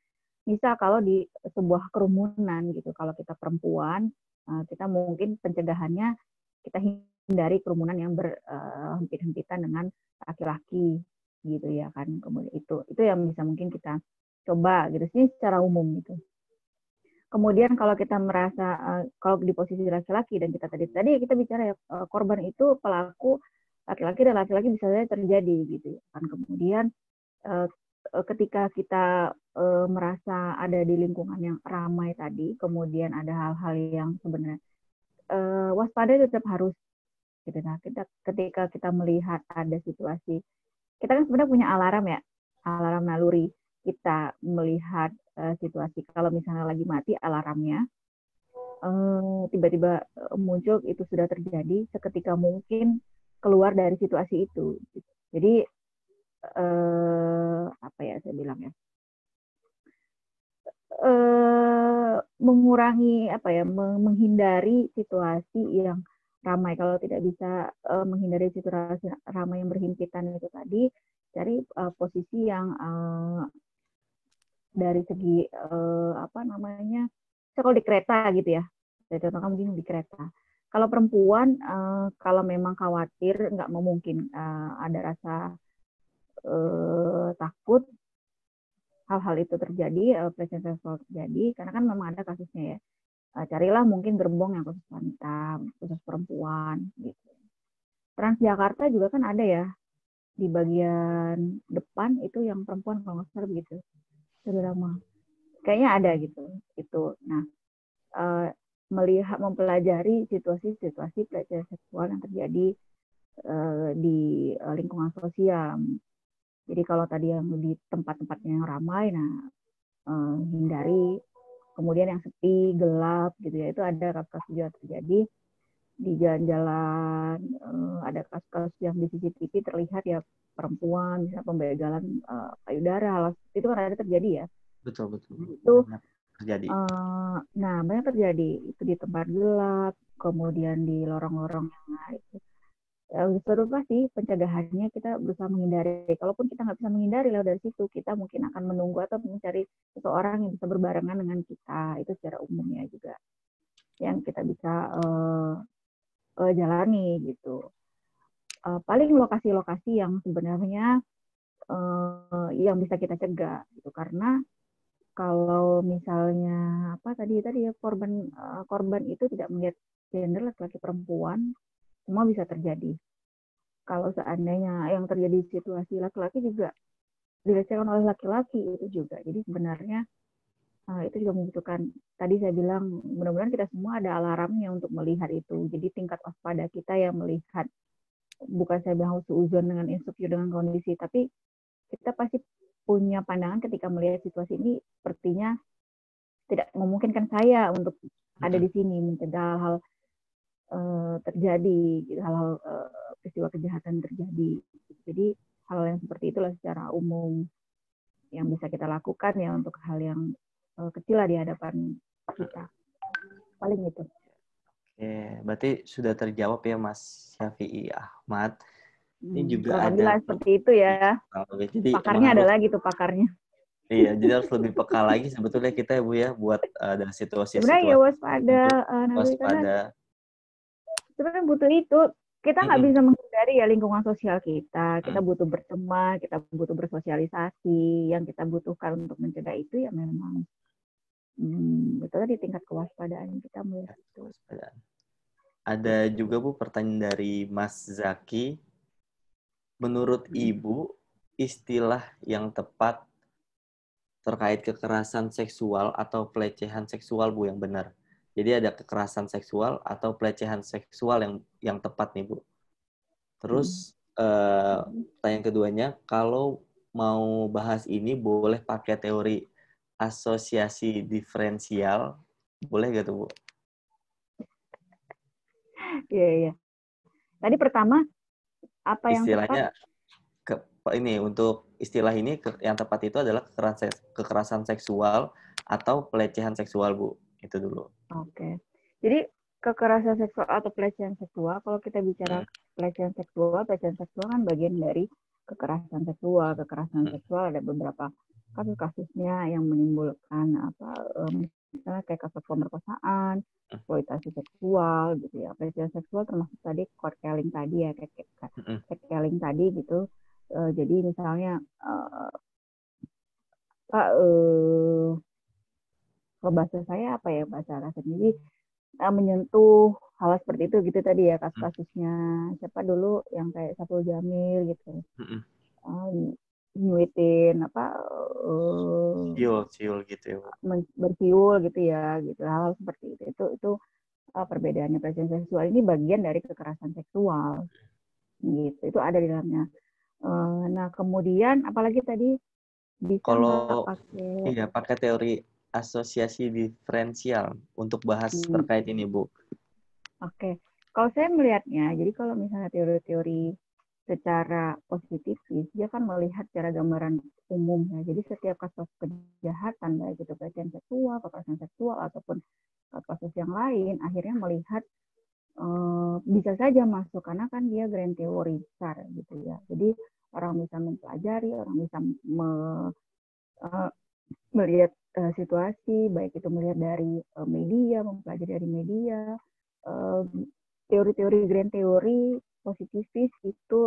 Misal kalau di sebuah kerumunan gitu, kalau kita perempuan, kita mungkin pencegahannya kita hindari kerumunan yang berhempit-hempitan dengan laki-laki gitu ya kan. Kemudian itu yang bisa mungkin kita coba gitu sih secara umum gitu. Kemudian kalau kita merasa kalau di posisi laki-laki dan kita tadi kita bicara ya korban itu pelaku laki-laki dan laki-laki bisa saja terjadi gitu kan. Kemudian ketika kita merasa ada di lingkungan yang ramai tadi, kemudian ada hal-hal yang sebenarnya waspada tetap harus gitu. Nah, ketika kita melihat ada situasi, kita kan sebenarnya punya alarm ya, alarm naluri. Kita melihat situasi kalau misalnya lagi mati alarmnya, tiba-tiba muncul itu sudah terjadi, seketika mungkin keluar dari situasi itu. Jadi apa ya saya bilang ya, mengurangi apa ya, menghindari situasi yang ramai. Kalau tidak bisa menghindari situasi ramai yang berhimpitan itu tadi, cari posisi yang dari segi apa namanya, kalau di kereta gitu ya, saya contohkan mungkin di kereta. Kalau perempuan, kalau memang khawatir, nggak memungkin ada rasa takut hal-hal itu terjadi, pelecehan seksual terjadi, karena kan memang ada kasusnya ya. Carilah mungkin gerbong yang khusus wanita, khusus perempuan gitu. Transjakarta juga kan ada ya, di bagian depan itu yang perempuan kalau nggak salah begitu. Kayaknya ada gitu. Nah, mempelajari situasi-situasi pelecehan seksual yang terjadi di lingkungan sosial. Jadi kalau tadi yang di tempat-tempat yang ramai, nah hindari. Kemudian yang sepi, gelap gitu ya, itu ada kasus-kasus juga terjadi di jalan-jalan. Ada kasus-kasus yang di CCTV terlihat ya perempuan, misalnya pembegalan payudara, itu kan ada terjadi ya. Betul. Itu terjadi. Nah, banyak terjadi itu di tempat gelap, kemudian di lorong-lorong yang itu. serupa sih pencegahannya, kita berusaha menghindari. Kalaupun kita nggak bisa menghindari lewat dari situ, kita mungkin akan menunggu atau mencari seseorang yang bisa berbarengan dengan kita. Itu secara umumnya juga yang kita bisa jalani gitu. Paling lokasi-lokasi yang sebenarnya yang bisa kita cegah gitu, karena kalau misalnya tadi ya korban itu tidak melihat gender laki-laki perempuan, semua bisa terjadi. Kalau seandainya yang terjadi situasi laki-laki juga dilecehkan oleh laki-laki, itu juga. Jadi sebenarnya itu juga membutuhkan, tadi saya bilang, mudah-mudahan kita semua ada alarmnya untuk melihat itu. Jadi tingkat waspada kita yang melihat, bukan saya bilang suuzon dengan insecure dengan kondisi, tapi kita pasti punya pandangan ketika melihat situasi ini sepertinya tidak memungkinkan saya untuk ada di sini, mencegah hal-hal terjadi, hal-hal peristiwa kejahatan terjadi. Jadi hal yang seperti itulah secara umum yang bisa kita lakukan ya untuk hal yang kecil lah di hadapan kita. Paling itu. Oke, berarti sudah terjawab ya Mas Syafi'i Ahmad. Ini juga Alhamdulillah ada seperti itu ya. Jadi pakarnya ada lagi tuh pakarnya. Iya, jadi harus lebih peka lagi sebetulnya kita ya Bu ya, buat ada situasi-situasi sebenarnya ya waspada, Nabi, waspada. Sebenarnya butuh itu. Kita nggak bisa menghindari ya lingkungan sosial kita. Kita butuh berteman, kita butuh bersosialisasi. Yang kita butuhkan untuk mencegah itu ya memang itu tadi tingkat kewaspadaan kita melihat itu. Ada juga Bu pertanyaan dari Mas Zaki. Menurut Ibu, istilah yang tepat terkait kekerasan seksual atau pelecehan seksual Bu yang benar? Jadi ada kekerasan seksual atau pelecehan seksual yang tepat nih Bu. Terus pertanyaan keduanya, kalau mau bahas ini boleh pakai teori asosiasi diferensial, boleh gak tuh Bu? Iya. Tadi pertama apa yang istilahnya tepat? Ini untuk istilah ini yang tepat itu adalah kekerasan seksual atau pelecehan seksual Bu. Itu dulu. Oke. Jadi kekerasan seksual atau pelecehan seksual, kalau kita bicara pelecehan seksual kan bagian dari kekerasan seksual. Kekerasan seksual ada beberapa kasus-kasusnya yang menimbulkan misalnya kayak kasus pemerkosaan, eksploitasi seksual gitu ya. Pelecehan seksual termasuk tadi court-killing tadi ya, catcalling tadi gitu. Jadi misalnya kalau bahasa saya apa ya bahasa rasanya, jadi menyentuh hal seperti itu gitu tadi ya, kasus-kasusnya siapa dulu yang kayak Saiful Jamil gitu, nyuitin siul gitu ya, bersiul gitu ya, gitu hal seperti itu perbedaannya. Pelecehan seksual ini bagian dari kekerasan seksual gitu, itu ada di dalamnya. Nah kemudian apalagi tadi bisa kalau pakai teori asosiasi diferensial untuk bahas terkait ini Bu. Oke. Kalau saya melihatnya, jadi kalau misalnya teori-teori secara positifis, dia kan melihat secara gambaran umum ya. Jadi setiap kasus kejahatan, baik itu pelecehan seksual, kekerasan seksual, ataupun kasus yang lain, akhirnya melihat bisa saja masuk, karena kan dia grand teori besar gitu ya. Jadi orang bisa mempelajari, orang bisa melihat situasi, baik itu melihat dari media, mempelajari dari media, teori-teori grand teori positivis itu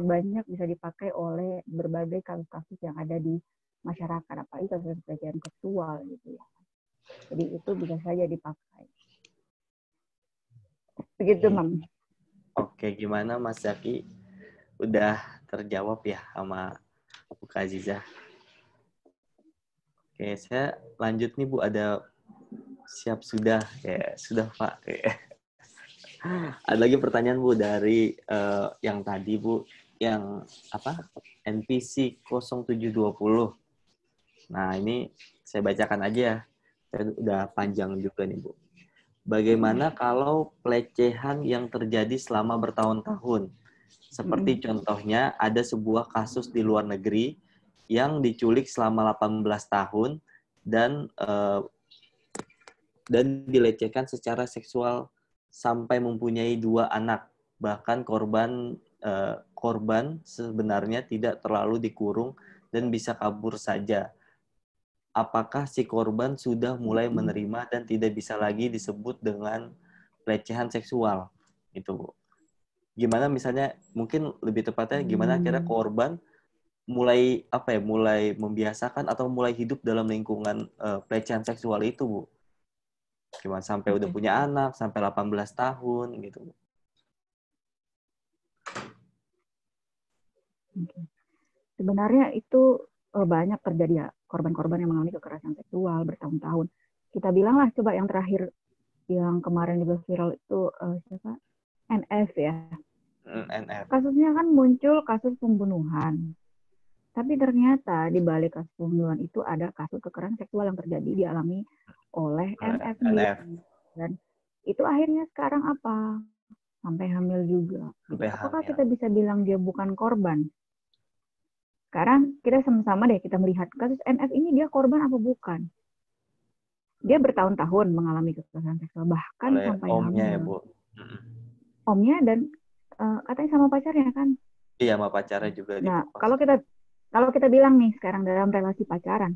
banyak bisa dipakai oleh berbagai kasus-kasus yang ada di masyarakat, apalagi kasus pelecehan seksual gitu ya. Jadi itu bisa saja dipakai. Begitu, Mam. Oke, gimana Mas Zaki? Udah terjawab ya sama Bu Azizah? Oke, saya lanjut nih Bu, ada siap sudah ya, sudah Pak. Ada lagi pertanyaan Bu dari yang tadi Bu, yang NPC 0720. Nah, ini saya bacakan aja. Udah panjang juga nih Bu. Bagaimana kalau pelecehan yang terjadi selama bertahun-tahun? Seperti contohnya ada sebuah kasus di luar negeri yang diculik selama 18 tahun dan dilecehkan secara seksual sampai mempunyai 2 anak. bahkan korban sebenarnya tidak terlalu dikurung dan bisa kabur saja. Apakah si korban sudah mulai menerima dan tidak bisa lagi disebut dengan pelecehan seksual? Itu, Bu. Gimana misalnya, mungkin lebih tepatnya gimana kira korban mulai mulai membiasakan atau mulai hidup dalam lingkungan pelecehan seksual itu, Bu? Gimana sampai udah punya anak, sampai 18 tahun gitu, Bu. Sebenarnya itu banyak terjadi ya korban-korban yang mengalami kekerasan seksual bertahun-tahun. Kita bilanglah coba yang terakhir yang kemarin juga viral itu siapa? NF ya. NF. Kasusnya kan muncul kasus pembunuhan. Tapi ternyata di balik kasus pembunuhan itu ada kasus kekerasan seksual yang terjadi dialami oleh NF sendiri. Dan itu akhirnya sekarang apa? Sampai hamil juga. Gitu. Apakah kita bisa bilang dia bukan korban? Sekarang kita sama-sama deh kita melihat kasus NF ini dia korban apa bukan? Dia bertahun-tahun mengalami kekerasan seksual bahkan oleh sampai omnya hamil. Ya, Bu. Omnya dan katanya sama pacarnya kan? Iya, sama pacarnya juga. Nah, kalau kita bilang nih sekarang dalam relasi pacaran,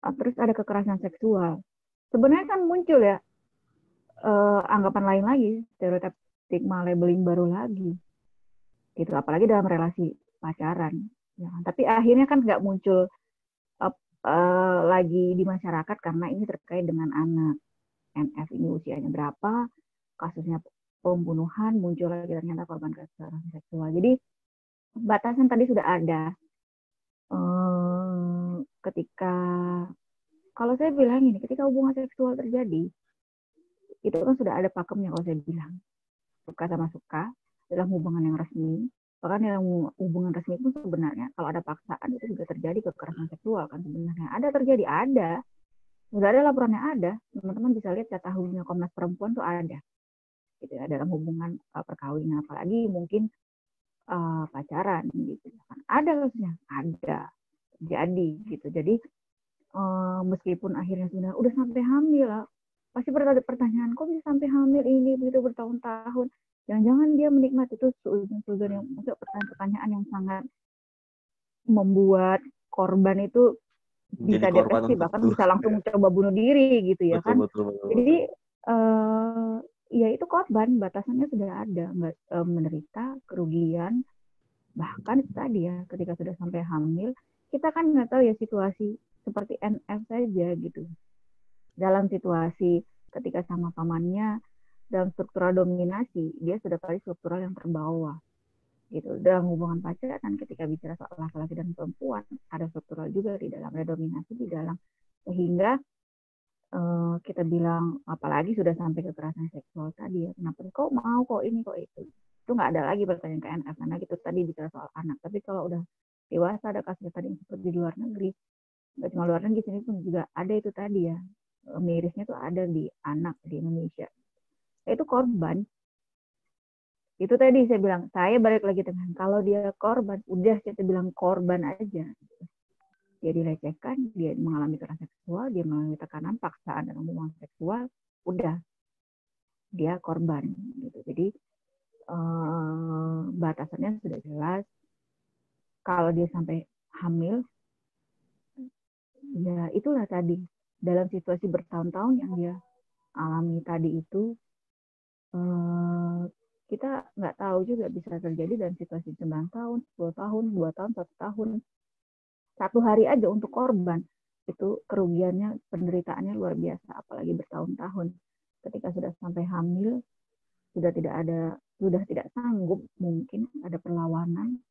terus ada kekerasan seksual, sebenarnya kan muncul ya anggapan lain lagi, stereotip, stigma, labeling baru lagi, gitu. Apalagi dalam relasi pacaran. Ya, tapi akhirnya kan nggak muncul lagi di masyarakat karena ini terkait dengan anak. NF ini usianya berapa, kasusnya pembunuhan, muncul lagi ternyata korban kekerasan seksual. Jadi batasan tadi sudah ada. Ketika, kalau saya bilang ini, ketika hubungan seksual terjadi, itu kan sudah ada pakemnya kalau saya bilang. Suka sama suka, dalam hubungan yang resmi, bahkan dalam hubungan resmi pun sebenarnya kalau ada paksaan itu juga terjadi kekerasan seksual kan sebenarnya. Ada terjadi, ada. Sudah ada laporannya ada. Teman-teman bisa lihat tahunnya Komnas Perempuan tuh ada. Gitu ya, dalam hubungan perkawinan, apalagi mungkin pacaran gitu kan. Ada kasusnya, ada. Jadi gitu. Jadi meskipun akhirnya udah sampai hamil lah, pasti pertanyaan kok bisa sampai hamil ini begitu bertahun-tahun. Jangan-jangan dia menikmati itu seuzon yang maksudnya pertanyaan yang sangat membuat korban itu bisa depresi bahkan bisa langsung coba bunuh diri gitu ya kan. Jadi ya itu korban, batasannya sudah ada, nggak menderita kerugian, bahkan tadi ya ketika sudah sampai hamil kita kan nggak tahu ya situasi seperti NF saja gitu. Dalam situasi ketika sama pamannya dalam struktural dominasi, dia sudah kali struktural yang terbawah. Gitu. Dalam hubungan pacaran ketika bicara soal laki-laki dan perempuan, ada struktural juga di dalam, ada dominasi di dalam. Sehingga kita bilang, apalagi sudah sampai kekerasan seksual tadi ya, kenapa kok mau, kok ini, kok itu. Itu nggak ada lagi pertanyaan ke NF, karena gitu tadi bicara soal anak. Tapi kalau udah dewasa, ada kasus tadi yang seperti di luar negeri, nggak cuma luar negeri, sini pun juga ada itu tadi ya, mirisnya tuh ada di anak di Indonesia. Itu korban. Itu tadi saya bilang, saya balik lagi dengan kalau dia korban, udah kita bilang korban aja. Dia dilecehkan, dia mengalami kekerasan seksual, dia mengalami tekanan, paksaan dalam hubungan seksual, udah dia korban. Gitu. Jadi batasannya sudah jelas. Kalau dia sampai hamil, ya itulah tadi dalam situasi bertahun-tahun yang dia alami tadi itu. Kita nggak tahu juga bisa terjadi dalam situasi 9 tahun, 10 tahun, 2 tahun, 1 tahun. 1 hari aja untuk korban, itu kerugiannya, penderitaannya luar biasa, apalagi bertahun-tahun. Ketika sudah sampai hamil, sudah tidak sanggup, mungkin ada perlawanan,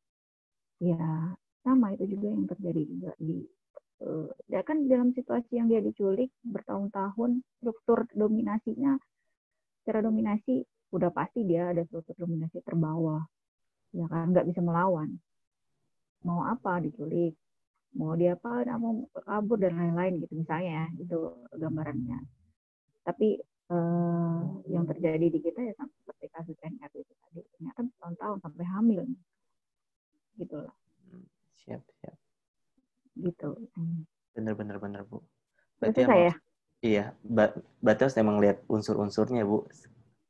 ya sama itu juga yang terjadi juga ya kan dalam situasi yang dia diculik bertahun-tahun, struktur dominasinya, secara dominasi udah pasti dia ada struktur dominasi terbawah, ya kan nggak bisa melawan. Mau apa diculik, mau dia apa, mau kabur dan lain-lain gitu misalnya ya, itu gambarannya. Tapi yang terjadi di kita ya seperti kasus NF itu tadi, ternyata tahun-tahun sampai hamil, gitu lah. Siap. Gitu. Bener Bu. Berarti saya. Iya, berarti harus emang lihat unsur-unsurnya Bu.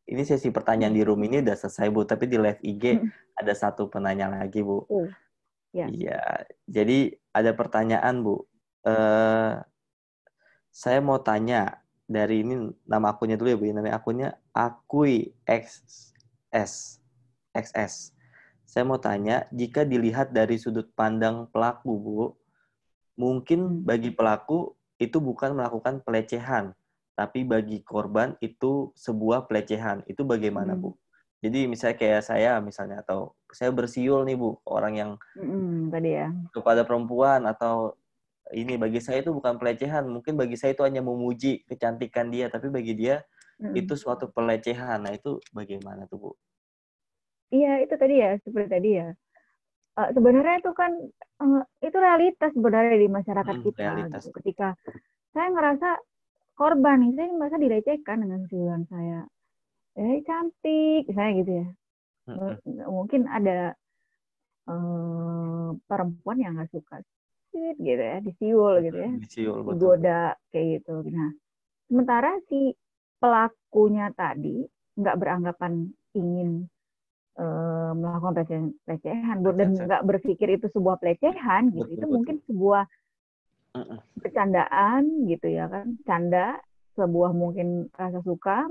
ini sesi pertanyaan di room ini udah selesai, Bu. Tapi di live IG ada satu penanya lagi, Bu. Ya. Iya. Jadi ada pertanyaan, Bu. Saya mau tanya, dari ini nama akunnya dulu ya, Bu. Nama akunnya Akui XS. XS. Saya mau tanya, jika dilihat dari sudut pandang pelaku, Bu, mungkin bagi pelaku itu bukan melakukan pelecehan, tapi bagi korban itu sebuah pelecehan. Itu bagaimana, Bu? Jadi misalnya kayak saya misalnya, atau saya bersiul nih, Bu, orang yang tadi ya. kepada perempuan, atau ini bagi saya itu bukan pelecehan. Mungkin bagi saya itu hanya memuji kecantikan dia, tapi bagi dia itu suatu pelecehan. Nah, itu bagaimana tuh, Bu? Iya, itu tadi ya, seperti tadi ya. Sebenarnya itu kan itu realitas sebenarnya di masyarakat kita. Realitas. Gitu. Ketika saya ngerasa korban, saya merasa dilecehkan dengan siulan saya. Cantik, saya gitu ya. Mungkin ada perempuan yang nggak suka gitu ya, disiul gitu ya, digoda kayak gitu. Nah, sementara si pelakunya tadi nggak beranggapan ingin melakukan pelecehan dan nggak berpikir itu sebuah pelecehan gitu. Itu mungkin sebuah bercandaan gitu ya kan, canda, sebuah mungkin rasa suka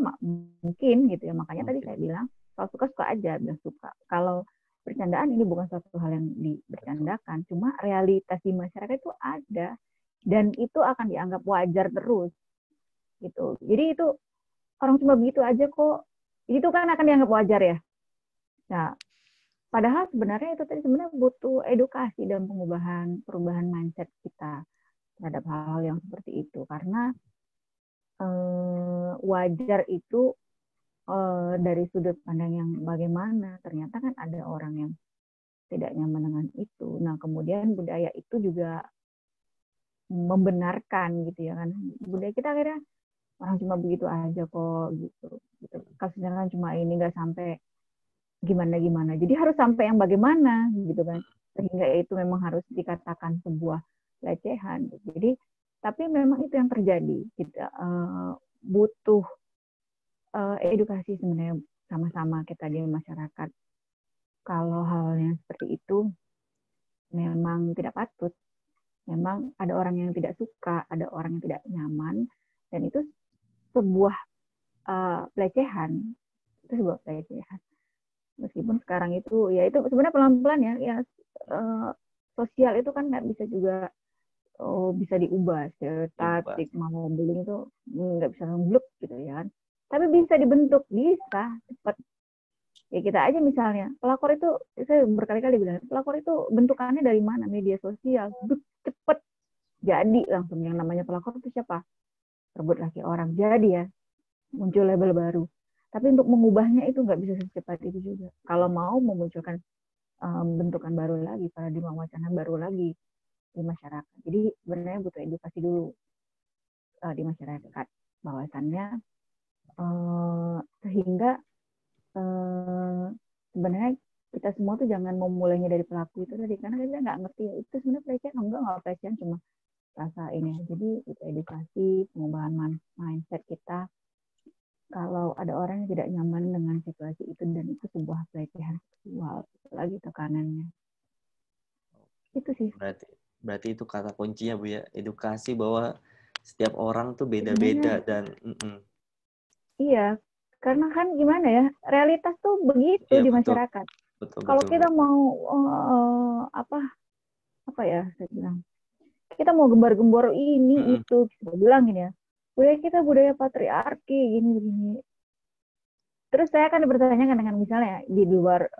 mungkin gitu ya. Makanya tadi saya bilang kalau suka aja, bilang suka. Kalau bercandaan ini bukan suatu hal yang dibercandakan, cuma realitas di masyarakat itu ada dan itu akan dianggap wajar terus gitu. Jadi itu orang cuma begitu aja kok, itu kan akan dianggap wajar ya. Nah, padahal sebenarnya itu tadi sebenarnya butuh edukasi dan perubahan mindset kita terhadap hal-hal yang seperti itu. Karena wajar itu dari sudut pandang yang bagaimana. Ternyata kan ada orang yang tidak nyaman dengan itu. Nah, kemudian budaya itu juga membenarkan gitu ya kan. Budaya kita akhirnya orang cuma begitu aja kok gitu. Kasusnya kan cuma ini, nggak sampai gimana. Jadi harus sampai yang bagaimana gitu kan. Sehingga itu memang harus dikatakan sebuah pelecehan. Jadi tapi memang itu yang terjadi. Kita butuh edukasi sebenarnya sama-sama kita di masyarakat. Kalau hal yang seperti itu memang tidak patut. Memang ada orang yang tidak suka, ada orang yang tidak nyaman, dan itu sebuah pelecehan. Itu sebuah pelecehan. Meskipun sekarang itu ya itu sebenarnya pelan-pelan ya sosial itu kan nggak bisa juga bisa diubah, stereotip mau bullying itu nggak bisa ngeblok gitu ya kan, tapi bisa dibentuk, bisa cepat ya. Kita aja misalnya pelakor itu, saya berkali-kali bilang pelakor itu bentukannya dari mana, media sosial, cepet jadi langsung. Yang namanya pelakor itu siapa, rebut laki orang, jadi ya muncul label baru. Tapi untuk mengubahnya itu nggak bisa secepat itu juga. Kalau mau memunculkan bentukan baru lagi, paradigma wacana baru lagi di masyarakat. Jadi sebenarnya butuh edukasi dulu di masyarakat bahwasannya sehingga sebenarnya kita semua tuh jangan memulainya dari pelaku itu tadi, karena kita nggak ngerti ya itu sebenarnya pelecehan nggak pelecehan, cuma rasa ini. Jadi itu edukasi, pengubahan mindset kita. Kalau ada orang yang tidak nyaman dengan situasi itu dan itu sebuah pelecehan seksual, lagi tekanannya. Itu sih. Berarti itu kata kuncinya, Bu ya, edukasi bahwa setiap orang tuh beda-beda dan iya, karena kan gimana ya, realitas tuh begitu di masyarakat. Kalau kita mau apa ya, saya bilang, kita mau gembar-gembor ini itu, kita bilang gini ya, budaya kita budaya patriarki gini. Terus saya akan dipertanyakan dengan misalnya di luar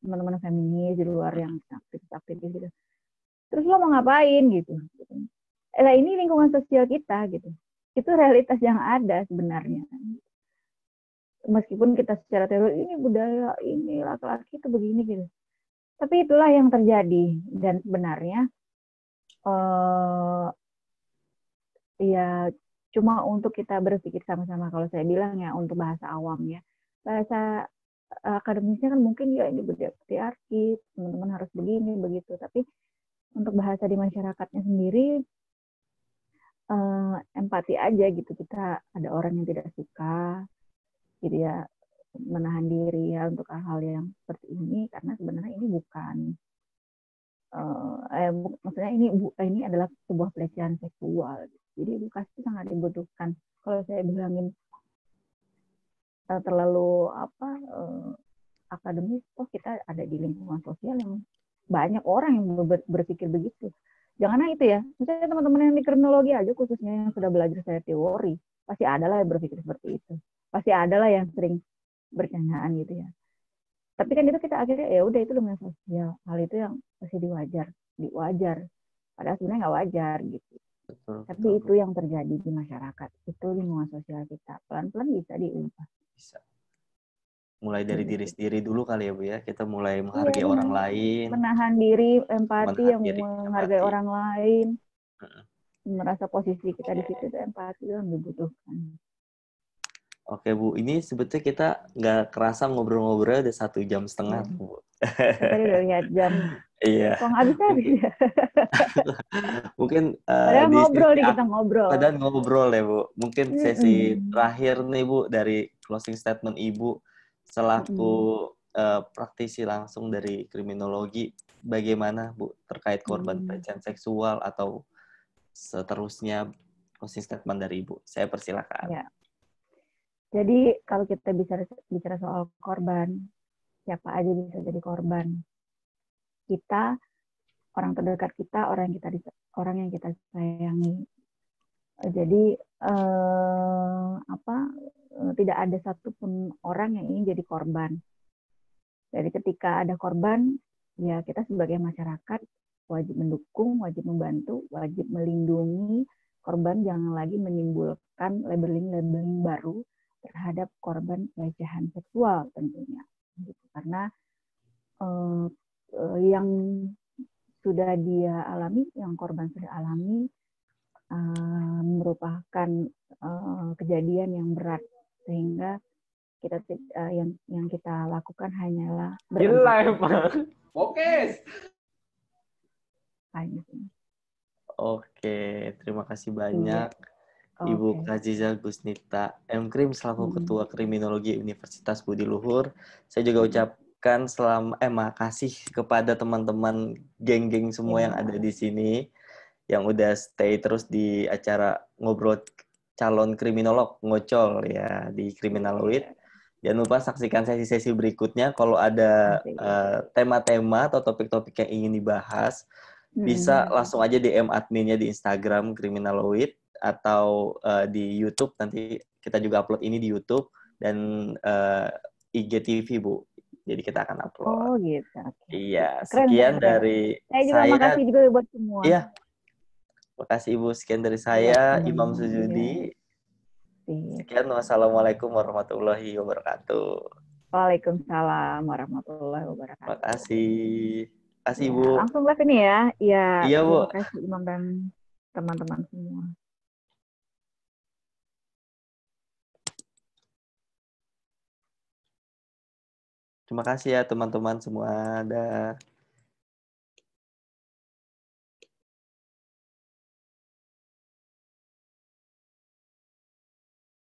teman-teman feminis, di luar yang aktif gitu. Terus lo mau ngapain gitu? Ini lingkungan sosial kita gitu. Itu realitas yang ada sebenarnya. Meskipun kita secara teori ini budaya ini laki-laki itu begini gitu. Tapi itulah yang terjadi dan sebenarnya ya cuma untuk kita berpikir sama-sama. Kalau saya bilang ya untuk bahasa awam ya. Bahasa akademisnya kan mungkin ya ini budaya patriarki, teman-teman harus begini begitu, tapi untuk bahasa di masyarakatnya sendiri empati aja gitu. Kita ada orang yang tidak suka gitu ya, menahan diri ya untuk hal-hal yang seperti ini, karena sebenarnya ini bukan maksudnya ini adalah sebuah pelecehan seksual. Jadi edukasi sangat dibutuhkan. Kalau saya bilangin terlalu akademis, kita ada di lingkungan sosial yang banyak orang yang berpikir begitu. Jangan itu ya, misalnya teman-teman yang di kriminologi aja khususnya yang sudah belajar saya teori, pasti ada lah yang berpikir seperti itu. Pasti ada lah yang sering bercandaan gitu ya. Tapi kan itu kita akhirnya ya udah itu lingkungan sosial, hal itu yang pasti diwajar. Padahal sebenarnya nggak wajar gitu. Betul, Tapi betul. itu yang terjadi di masyarakat, itu lingkungan sosial kita. Pelan-pelan bisa diubah. Bisa. Mulai dari diri sendiri dulu kali ya Bu ya. Kita mulai Iya, menghargai orang lain, menahan diri, empati, menahan yang diri, menghargai empati. orang lain, Mm-mm. merasa posisi kita di situ, itu empati yang dibutuhkan. Oke Bu, ini sebetulnya kita nggak kerasa ngobrol-ngobrol udah 1,5 jam Bu. Saya tadi udah lihat jam, Iya. kok nggak bisa ya? Mungkin Padahal di ngobrol sesi nih, kita ngobrol. padahal ngobrol ya Bu. Mungkin sesi Mm-mm. terakhir nih Bu dari closing statement Ibu selaku praktisi langsung dari kriminologi, bagaimana Bu terkait korban pelecehan seksual atau seterusnya, closing statement dari Ibu. Saya persilakan. Ya. Jadi kalau kita bicara soal korban, siapa aja bisa jadi korban. Kita, orang terdekat kita, orang yang kita sayangi. Jadi tidak ada satupun orang yang ingin jadi korban. Jadi ketika ada korban, ya kita sebagai masyarakat wajib mendukung, wajib membantu, wajib melindungi korban, jangan lagi menimbulkan labeling-labeling baru terhadap korban pelecehan seksual tentunya. Karena yang sudah dia alami, yang korban sudah alami, merupakan kejadian yang berat, sehingga kita yang kita lakukan hanyalah berempati. Fokus. Hanya. Oke, terima kasih banyak Ibu Oke. Kaziza Gusnita M. Krim selaku Ketua Kriminologi Universitas Budi Luhur. Saya juga ucapkan makasih kepada teman-teman geng-geng semua yang ada di sini yang udah stay terus di acara ngobrol calon kriminolog ngocol ya di Kriminaloid. Jangan lupa saksikan sesi-sesi berikutnya. Kalau ada tema-tema atau topik-topik yang ingin dibahas, bisa langsung aja DM adminnya di Instagram Kriminaloid atau di YouTube. Nanti kita juga upload ini di YouTube dan IGTV Bu. Jadi kita akan upload. Oh gitu. Okay. Iya, Keren, sekian keren. dari saya juga makasih juga buat semua. Iya. Makasih Ibu. Sekian dari saya, Imam Sujudi. Sekian, wassalamualaikum warahmatullahi wabarakatuh. Waalaikumsalam warahmatullahi wabarakatuh. Terima kasih. Terima kasih ya, Bu. Langsung live ini ya. Iya, iya Bu. Terima kasih Imam dan teman-teman semua. Terima kasih ya teman-teman semua. Dah.